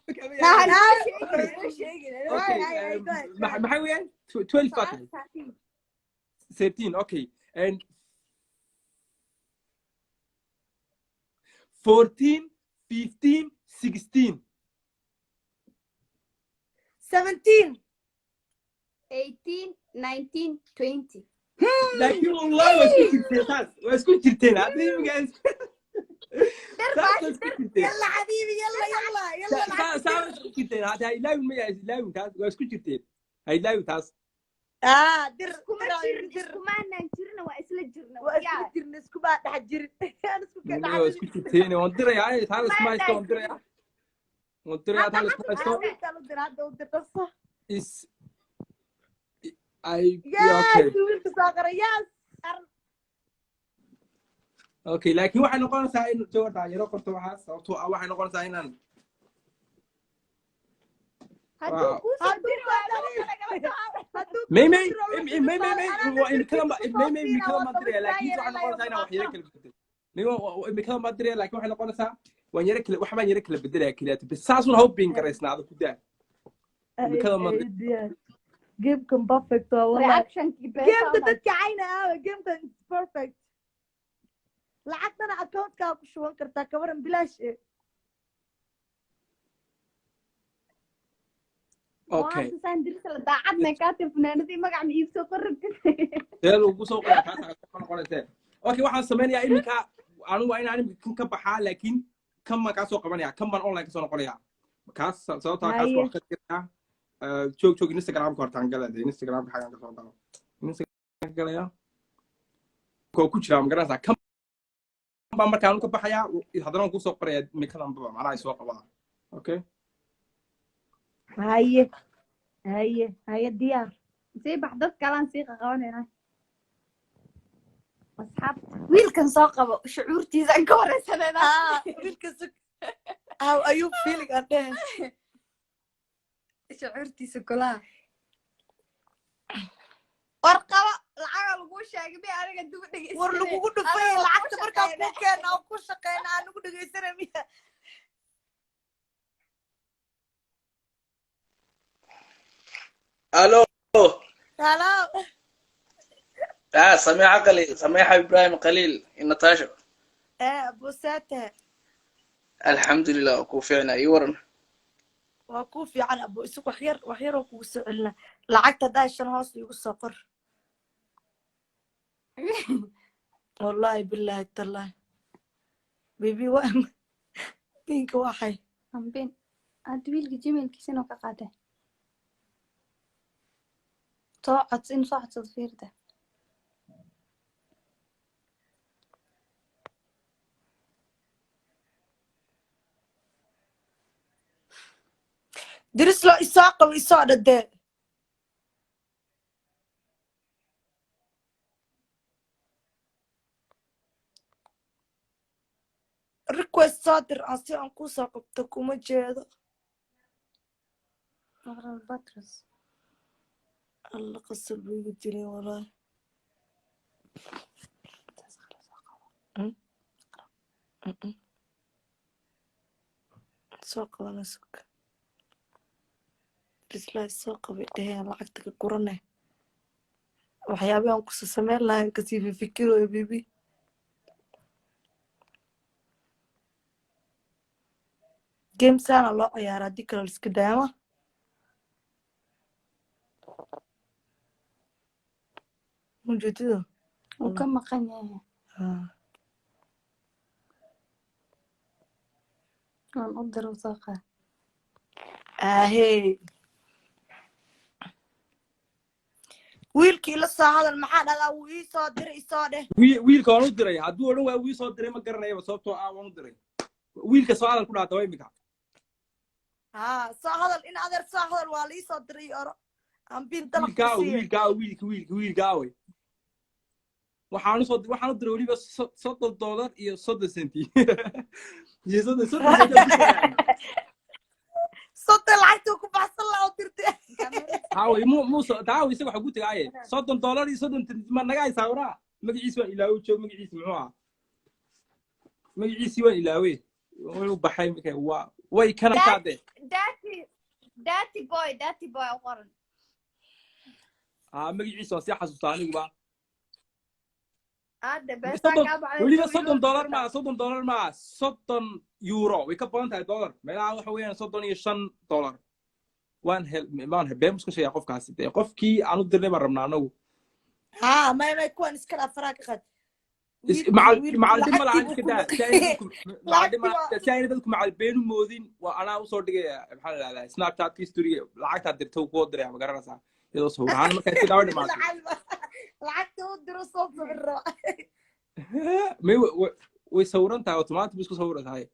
على ما وين 12 fucking 13 okay and 14 15 16 17 18 19 20 لكن والله واسكت جرتين عارفين جايز يلا حبيبي يلا ساعة اسكت جرتين هذا هيلاوي ما يلاوي تاس واسكت جرتين هيلاوي تاس در كما نجرنا واسلا جرنا اسكو بعد حجر انا اسكت جرتين وندري يا تعال اسمع اسكت وندري تعال اسمع اسكت is okay laakiin waxay noqonaysaa in jawarta yaro qorto waxaas sababtoo ah waxay noqonaysaa inaan may kala madriya laakiin waxay noqonaysaa inaan wax yaro kala bedel may kala madriya laakiin waxay noqonaysaa waan yaro kala wax baan yaro kala bedelaya kaliya bas saasun hoping garaysnaado ku daa kala madriya game kan perfect والله reaction game dadka cayna game kan perfect lacagtana account ka ku shuban kartaa kabaran bilaash okay saan dirsala daacadna ka tifnaanadii magac ma iibso qorrabtay yeel ugu soo qoray taas aan qorayteen okay waxaan sameeyaa iminka anigu waa inaan kan ka baxaa laakiin kan ma ka soo qabanaya kan baan online ka soo noqonaya kaas sababta kaas wax ka jirta joog Instagram ka hortaan galada Instagram ka xagan ka soo daro galaya ko ku jira magaranaysa kan baa markaan ka baxaya haddana ku soo qoraya mikadan baba macnaha soo qabaa okay هاي ديار زي بحضر كلام سيقة قوانينا أصحاب ويل كان ساقبه شعورتي زي كورة سنة ويل كان how are you feeling أنت شعورتي سكولا ورقة العقل وش أجيبي أنا قد بدي ورلو قد في العقد مركب ممكن أو كل شقين أنا قد جيسنا مية الو هلا سميع عقلي سميح ابراهيم قليل نتاشا بوساته الحمد لله كوفينا يورن وكوفي عن ابو اسوق وحير وكوسعلنا لعقت داش هوس يغو سقر والله بالله تالله بيبي وام بينك واحد هم بين أدويل جيميل كيسينو كقاده صاعد إن صاعد تصفير ده درس له إساق وإساق ده request صادر أصي أنكو ساقبتكم جيدا أغرى البطرس الله قصر بيجري والله ساق ولا سك بس لا الساق بيدها لعقتك قرنه وحيابي أنكو سمير لا كثير فكروا يا بيبي جيم سانا لو عيارة ديك الاسكدامة موجودة وكم مقنية عن أقدر وثاقة هي wiilkii la soo hadal maxaa dhagaa wuu ii soo diray isoo dheh wiilka waan u diray hadduu odhan waa wii soo diray ma garanayaba sababtoo ah waan u diray wiilka soo hadal ku dhaata waa imika soo hadal in adeer soo hadal waa lii soo diray oro ambin wiilkaawe waxaan u diray weliba $30 iyo 30 senti iyo 30 soddon lacagtuu ku baxsan laa u dirtay haaway daawi isaga waxa ku tagaaye $30 iyo 30 ma naga ay sawraa magaciisa waan ilaawo joog magaciisa muxuu ah magaciisa waan ilaawe wuu baxay markay waa way kana kaade داتي بوي قرن magaciisa waa si xasuustaa aniguba هذا بس weliba $30 ma $30 ma 30 euro way ka badan tahay dollar meelaha waxa weeyaan $35 waan been isku sheegay qofkaasi de qofkii aan u dirnay baan rabnaa anagu may kuwan iska dhaafraa ka qad macallim malahan iska daa dadku macal beenu moodin waa anaa usoo dhigaya maxaa la dhahdaa snapchat history lacagtaa dirta kuwa diraya ma garanaysaa iyadoo sawiraan markaa iska daawa dhimaato lacagta u diro soo sawiro may way sawiran tahay automatic isku sawiran tahay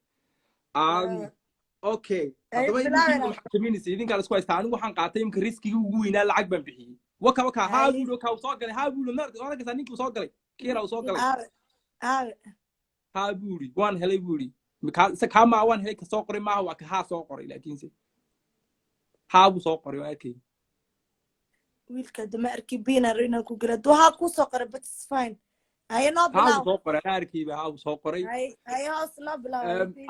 okay idinkaa isku haystaa anigu waxaan qaatay imka riskigii ugu weynaa lacag baan bixiyey waka haabuulo kaa soo galay haabuulo oranaysaa ninkuu soo galay kiira uu soo galay haabuuri waan helay buuri kaa maa waan helay ka soo qoray maaha waa ka haa soo qoray laakiinse haabuu soo qoray waa arkay wiilka dama arki binar inaan ku gala waxaa ku soo qoray but it's fine ay noo bilaw soo qoray arkiiba haa soo qoray ay hoos noo bilaw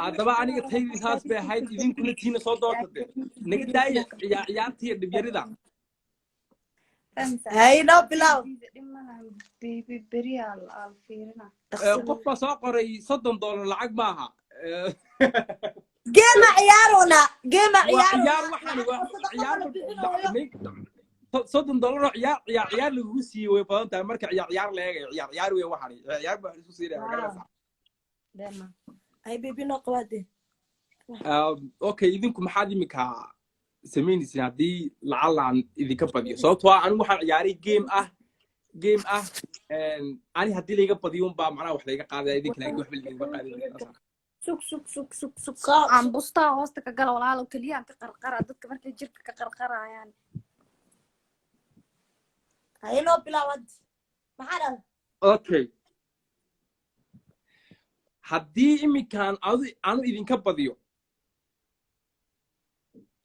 adaba aniga taydii haas bay ahayd idinkuna tiina soo doortay naga daaya ciyaartii dhibyarida ay noo bilaw بيبي بريال الفيرنا qof baa soo qoray $30 lacag maaha geema ciyaarona geema ciyaar waxaan $30 ciyaar lagu siiyey way badan tahay marka ciyaar la eegayo ciyaar weyn waxaan ciyaar baa isku siiyay magaranaysaa dema ay baby no qaade okay idinku maxaad imika sameynaysaa haddii lacalan idinka badiyo sababtoo ah anigu waxaan ciyaaray game ah game ani haddii layga badiyo unbaa macnaha wax layga qaadaya idinka laakiin waxba laygama qaadin sug aan bustaa hoosta ka gala walaalow keliyaan ka qarqara dadka markay jirka ka qarqarayaan hayno bilaawad maxaa dhahay okay haddii iminkaan anu idinka badiyo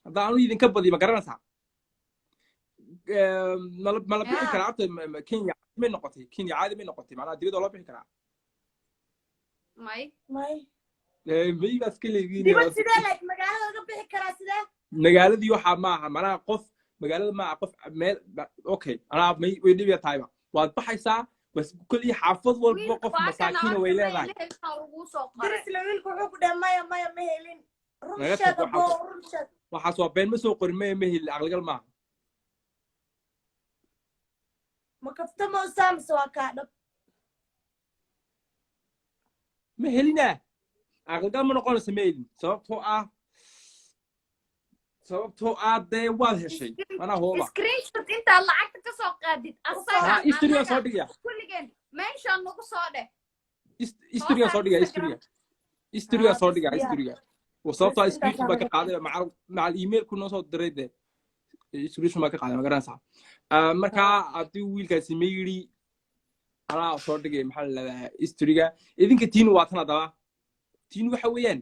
hadda anu idinka badiyo ma garanaysaa mala bixi karaa horta kenya may noqotay kenya caadi may noqotay macnaha dibadda loo bixi karaa may may baa iska leegiin dibad sidee like magaalada laga bixi karaa sidee magaaladii waxaa maaha macnaha qof magaalada maaha qof meel okay anaa may way dhibiya tahayba waad baxaysaa bas kulli xaafad walba qof masaakiina way leedahay dirisla wiilku wuxuu ku dhahay maya ma helin runsheega boo runsheeg waxaas waa been ma soo qorin maya ma helin aqligal maaha ma kaftamo saamse waa kaa dhab ma helina aqligal ma noqonaysa ma helin sababtoo ah dee waad heshay manaa hooba screenshot intaad lacagta ka soo qaadid asaga historia soo dhigaya kulligeen meeshaan nagu soo dheh historia soo dhigaya historia soo dhigaya historia sababtoo ah screenshot baa ka qaaday macal email ku noo soo diray dee screenshot baa ka qaaday ma garanaysaa markaa haddii wiilkaasi ma yidhi anaa soo dhigay maxaa la leedahay historiga idinka tiinu waa tan haddaba tiinu waxa weeyaan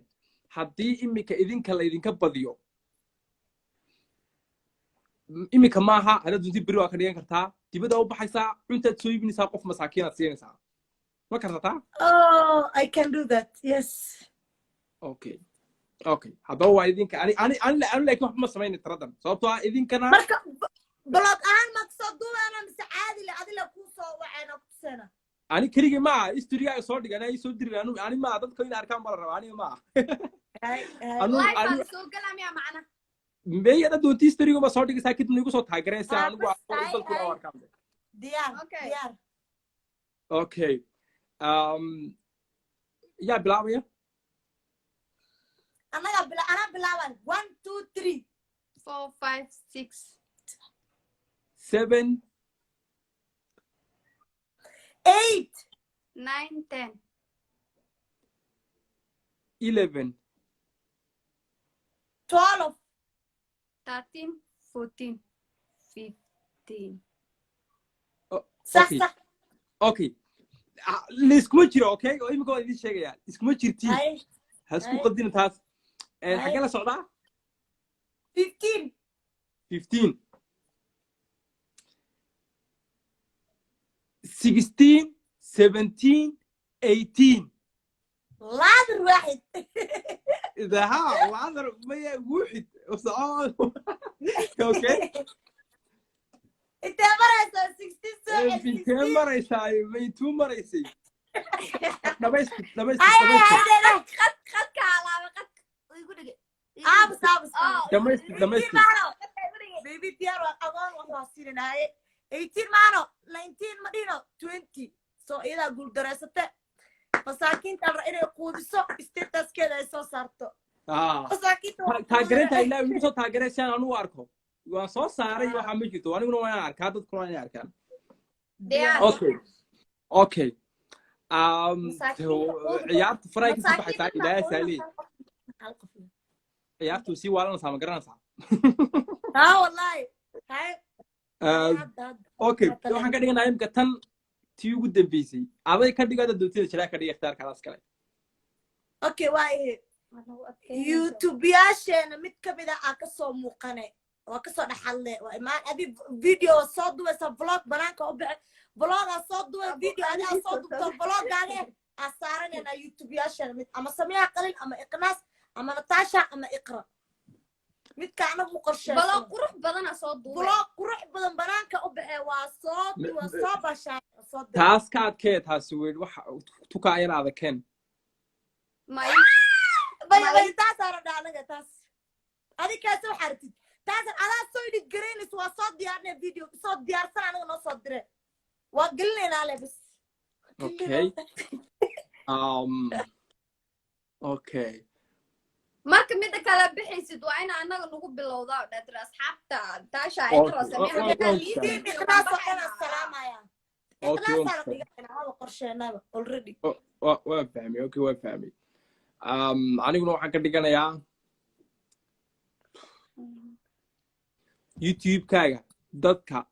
haddii iminka idinka laydinka badiyo iminka maaha haddaad dunti beri waa ka dhigan kartaa dibadda u baxaysaa cuntaad soo iibinaysaa qof masaakiinaad siinaysaa ma kartataa I can do that yes okay haddaba waa idinka ani laakiin waxba ma samayna tiradan sababtoo ah idinkana marka blog ahaan ma kasoo duubaana mise caadi le adila kuu soo wacayna kutusena ani keligii maaha historiga soo dhigan ay soo diri ani maaha dadka in arkaan bala raba aniga maaha soo galamiya macna meyada doonti historiga ma soo dhigaysaa kadib nagu soo taageeraysaa anigu dalkuna u arkaan diyaar okay yaa bilaabaya anaa bilaaban 1 2 3 4 5 6 7 8 9 10 11 12 13 14 15 صح okay liskuma jiro okay oo imika waa idin sheegaya iskuma jirtiin ha isku qadina taas xagee la socdaa 15 16 17 18 لادر واحد إذا لادر ما واحد وصعود أوكي أنت مرة 16 أنت مرة ما يتو مرة يسي نبيس خد كعلامة خد ويقول بس دمست بيبي بيارو أغان وصاصين هاي 18 مانو 19 مدينة 20 سو إذا قول دراسته مساكين ترى إنه قودسو استيتاس كذا يسو صارتو مساكين تاجرتها إلا يمسو تاجرتها أنا واركو وصو ساري وحميجتو أنا منو أنا أركاد تكون أنا أركان أوكي عيارت فرايك سبحة ساعة إلى سالي عيارت وسي وانا سام قرنا سام والله هاي اوكي waxaan ka dhiganaa imka tan tii ugu dambeysay aday ka dhigada doontada shiraac ka dhigay ikhtiyaarkaas kale okay waa youtube yaasheena mid kamid ah ka soo muuqane waa ka soo dhaxalne waa imaan adi video soo duwaysa vlog banaanka u bixi vlog soo duway video adi soo duwto vlogaaga asaaranena youtube yaasheena mid ama sameeya qalin ama iqnaas ama natasha ama iqra midka anagu qorsheeyo balo qurux badan soo duubay balo qurux badan banaanka u baxay waa soo bashay soo taas ka adkeed taas weed waxa tuka ayraada ken bay taas ara dhaanaga taas adika soo xartid taas ala soo idin gareenis waa soo diyaarnay video soo diyaarsan anaga noo soo diray waa galnayna lebis okay marka mid kala bixaysid waa in anaga nagu bilowdaa dhadra asxaabta taasha ay tiro sameeyay salaamaya اوكي إقناع صار أنا هذا قرشنا already waan fahmay okay waan fahmay aniguna waxaan ka dhiganayaa youtube-kaaga dadka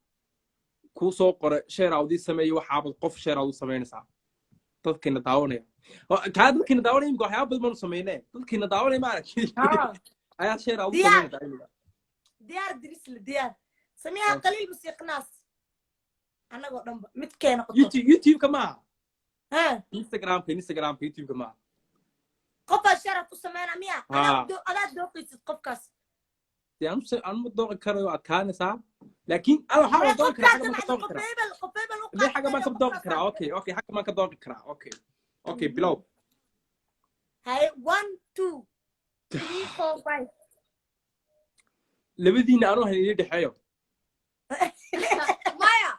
ku soo qora share awdi sameeyay waxaabad qof share awdi sameynaysaa dadkina daawanaya kaa dadkina daawanaya imika waxyaaba badan baanu sameynee dadkina daawanaya ma aragtid ayaa share awdi sameynaysaa ديار دريس لديار سميها قليل موسيقى ناس أنا قدام متكين قطع youtube كمان ها instagram youtube كمان قفا شرط وسمعنا مياه أنا دوقي تقفكاس يعني أنا متوقع كرا كان صعب لكن أنا حاول أتوقع حاجة ما كتوقع ليه حاجة ما كتوقع أوكي حاجة ما كتوقع أوكي بلو هاي 1 2 3 4 5 لبدينا أروح اللي حيو مايا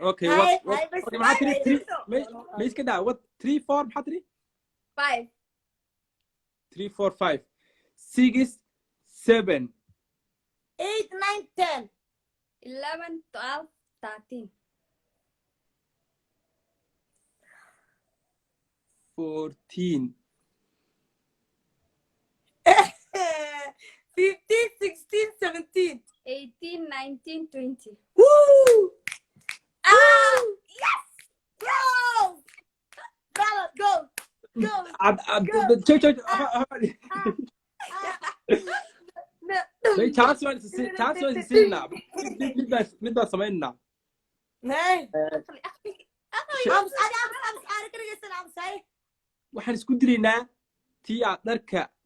أوكي ما تري ليش كده وات 3 4 محطري 5 3 4 5 6 7 8 9 10 11 12 13 14 15 16 17 18 19 20 Woo! Yes! Go! Bella, go! chance was seen now. Midda sameynaa. Hey. Waxaan isku dilaynaa tii aad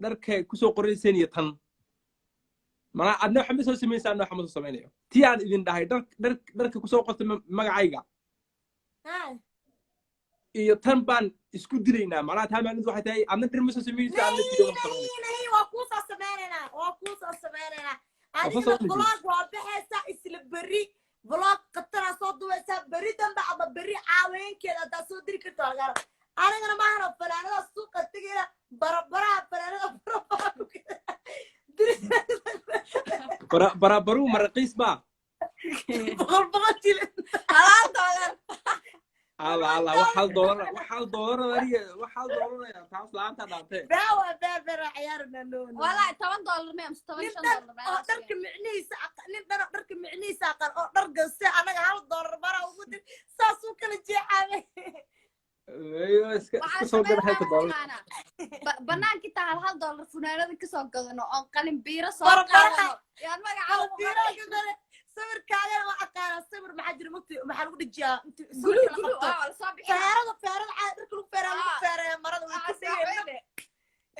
dharka ku soo qorayseen iyo tan. Mana adna waxa soo sameeysaa anna waxa soo sameynayo. Tii aan idin dhahay dharka ku soo qortay magacayga. iyo tan baan isku dilaynaa macnaha taa maalin waxay tahay adna dhir ma soo sameeysaa adna tii ma sameynaa waa ku soo sameynaa adiga vlog waa bixaysaa isla berri vlog qatana soo duwaysaa berri dambe ama berri caaweenkeeda haddaa soo diri karto agaara anigana maahana fanaanada suuqa tegeena barabaraha fanaanada barabaruu maraqiis baa boqol jilin الله وحال دولار يا تعرف لا انت دانتي بير عيارنا نون والله $10 ما $15 درك معني ساقل او درق سي انا $1 برا ودي ساسو كل جيحامه ايوه سو غير حتى دولار بنانك تا $1 فنانada ka soo gadano oo qalin biiro soo qaadano yaan magaca biiro صبر كاغا وعقارا صبر ما حد رمتي ما حد ودي جا انت قولوا ولا صابي فارد عاد درك فارد مرض وكسي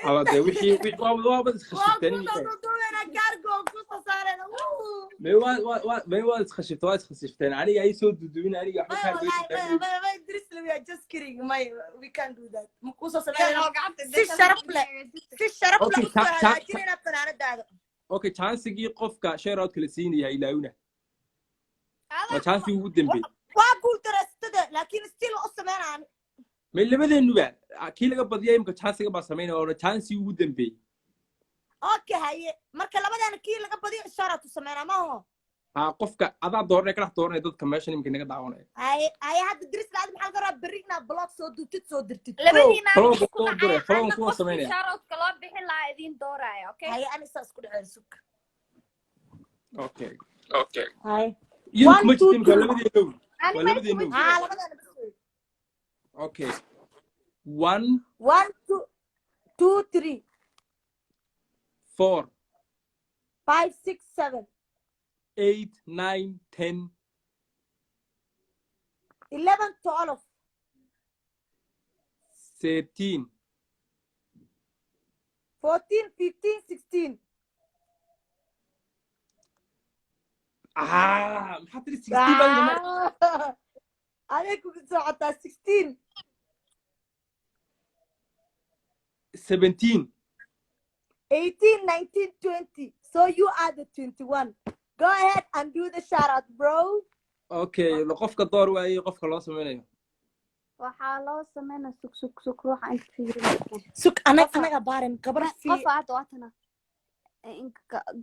على ده وحي والله بس خشيتني انا كارغو كوسا صارنا ما هو خشيتني علي اي سو دودوين علي ما ادرس لي جاست كيرينج ما وي كان دو ذات مكوسا صارنا في شرف لا جينا فنانه اوكي chance-gii qofka share out kala siinaya ilaawna waa chance ugu dambeeyay waa guul darastada laakiin still oo sameeyaan meel labadeenuba kii laga badiyay imka chance-ga ba sameeyay oo chance ugu dambeeyay okay haye marka labadana kii laga badiyo share out sameeyana ma ho qofka adaa doornay kala doornay dadka meeshan imka naga daawanay ay hadda diris laad maxaa garaa berrina blog soo dirtid labadiina ku sameeyay share out kala bixin la idin dooraya okay ay ani saas ku dhacay suk okay hay you kuma jirtiin labadeennu labadana okay 1 2 3 4 5 6 7 8 9 10 11 12 13 14 15 16 محط لي 16 عليكم بتساعدها 16 17 18 19 20 so you are the 21 go ahead and do the shout out bro okay qofka door waayay qofka loo sameeyo waxaa loo sameeynaa suk ruuxa inta fiirin suk anaga baarin gabar qof aad waatana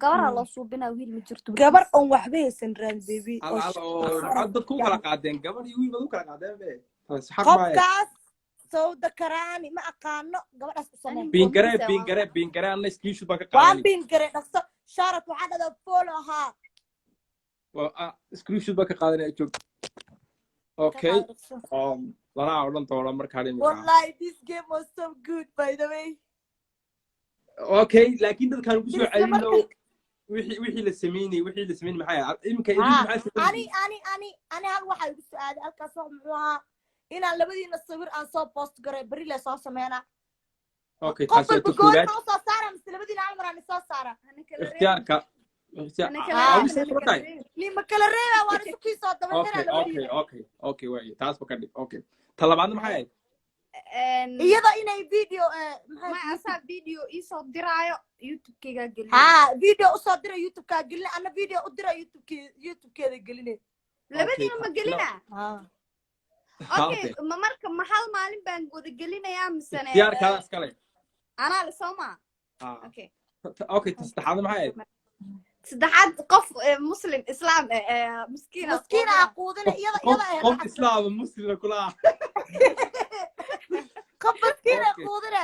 gabar loo suubinaa wiil ma jirto gabar on waxba haysan raan baby maxaad dadku kala qaadeen gabar iyo wiil baad u kala qaadeen be qofkaas sawda karaani ma aqaano gabadhaas u samee bingare anna screenshot baan ka waan qaadanay bingare dhaqso shaarat waxaa dhada follow haa screenshot baan ka qaadanay joog okay lana odhan doona markaa dhimi wallahi this game was so good by the way okay laakiin dadkaan ku soo celino wixii la sameeyay maxay imka idin maxay ani hal waxa igu soo aaday halkaas wax muxuu ahaa inaan labadiina sawir aan soo post garay bari la soo sameeyna okay taasoo tuugaad soo saara mise labadiina hal mar aan soo saara ikhtiyaarka ni ma kala reeba waan isku soo dabaynaa okay way taas ba ka dhig okay talabaadna maxay iyada inay video ma asa video isoo diraayo youtube-kayga gelin video usoo dira youtube-ka gelin ana video u dira youtube-keeda geline labadiina ma gelina okay ma marka hal maalin baan wada gelinayaa misane ikhtiyaarkaas kale anaa la soo ma okay saddexaad maxay saddexaad qof muslim islaam miskiina quudina iyada qof islaam muslim kula qof miskiina quudina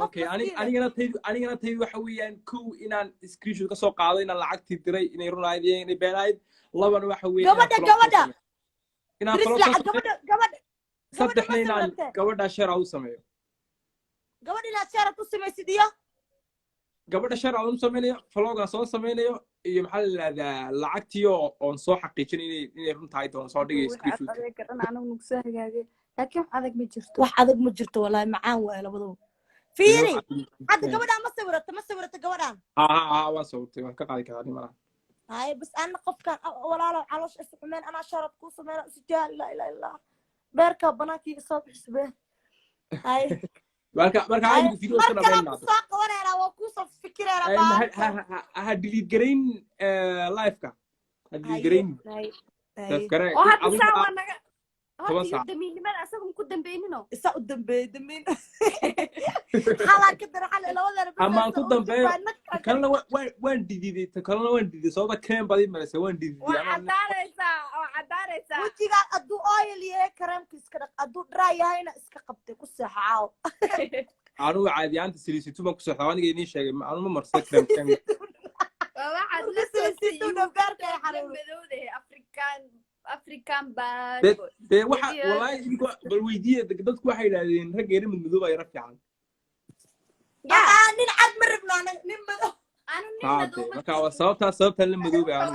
okay anigana tay waxa weeyaan kow inaan screenshot ka soo qaado inaan lacagtii diray inay runayd iyo inay beenayd labana waxa weeyaan gabadha inaan saddexna inaan gabadha share u sameeyo gabadha inaad share ku samaysid iyo gabadha share u sameeyo vlog soo sameeyo iyo maxaa la yiraahdaa lacagtii oo soo xaqiijin inay runtahay doon soo dhigay screenshot laakiin wax adag ma jirto wallahi macaan waa labadaba fiiri hadda gabadha ma sawirata gabadhan waa sawirtay waan ka qaadi karaa nimana هاي بس أنا قفكان ولا لا على شيء اسمعين أنا شرط كوسة من سجال لا إله إلا بركة بناتي الصبح سبه هاي بركة هاي فيديو كنا بيننا ساق وأنا لا وكوسة فكرة أنا ها ديليت جرين لايف كا ديليت جرين تذكرين وهذا ساعة أنا هذا دمين لمن أسألهم كدم بيننا ساق دمين حالا كده حالا لو ولا أما كدم بين كلنا وين ديدي كلنا وين ديدي صوبة كريم بدي مرسى وين ديدي وعدارسة وتيجا أدو أويل يه كريم كيسكرك أدو دراي هاينا إسكقبتي كوسة حاو أنا عادي أنت سيريسي توما كوسة حواني جايني شيء أنا ما مرسى كريم واحد لسه نفكرك يا حبيبي أفريكان باد ده واحد والله يقول بالويدية dadku waxay yiraahdeen rag yeeri mid madow ay rafiyaan nin cad ma rabno nin madow marka waa sababta nin madow aan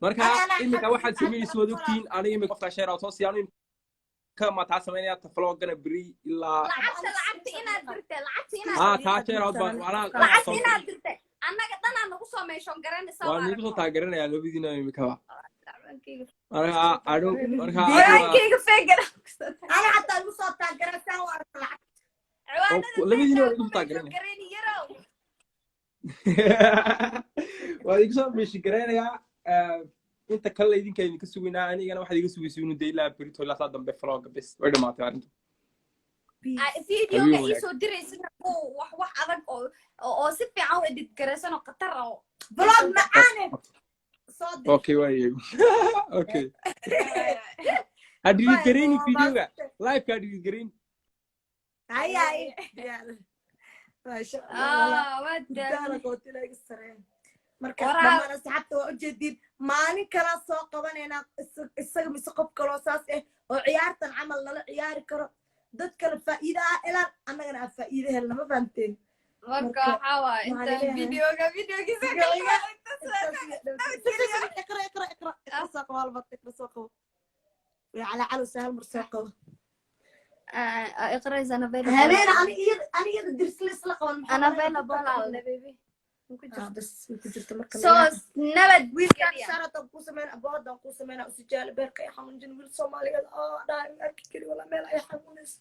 marka imika waxaad sameeyay wadogtiin aniga imika qofka share soo siiyaan kama taa sameeyaa vlogana bari ilaa lacagta inaad dirtay taa share inaad dirtay annaga dhan aan ugu soo meeshoon garanaysaa waan ugu soo taageeranayaa labadiina imika marka kayga feegan ana hatta ugu soo taageeraysaa waa lacag labadiina waan ugu taageeranayaa waa igu soo meeshi garanayaa inta kale idinka idinka suginaa anigana waxaad iga sugaysaa inuu deylaa berito ilaa saa dambe vlog bes way dhamaatay arrintu فيديو كيسو دريسنا wax adag oo si fiican u edit gareysan oo qatar oo vlog macaan okay way okay hadii gareeni videoga live ka hadii gareen ay masha Allah wada qotilaga sareen marka dhammaan asxaabta waa u jeedin maalin kala soo qabanayna isaga mise qof kale saas oo ciyaartan camal nala ciyaari karo dadka faa'iido ilaa annagana faa'iido helna ma fahanteen marka xawa inta videoga اقرا ساقوا البط اقرا ساقوا وعلى علو سهل مرساقوا اقرا انا بين انا درس لي سلقه انا بين بولا بيبي بس كنت مركب سو نبد ويلكان شرط ku sameyn abood ku sameyn usjaal beerka ay xanuun jin wiil Soomaaliyeed oo dhaan arkay kali wala meel ay xanuunis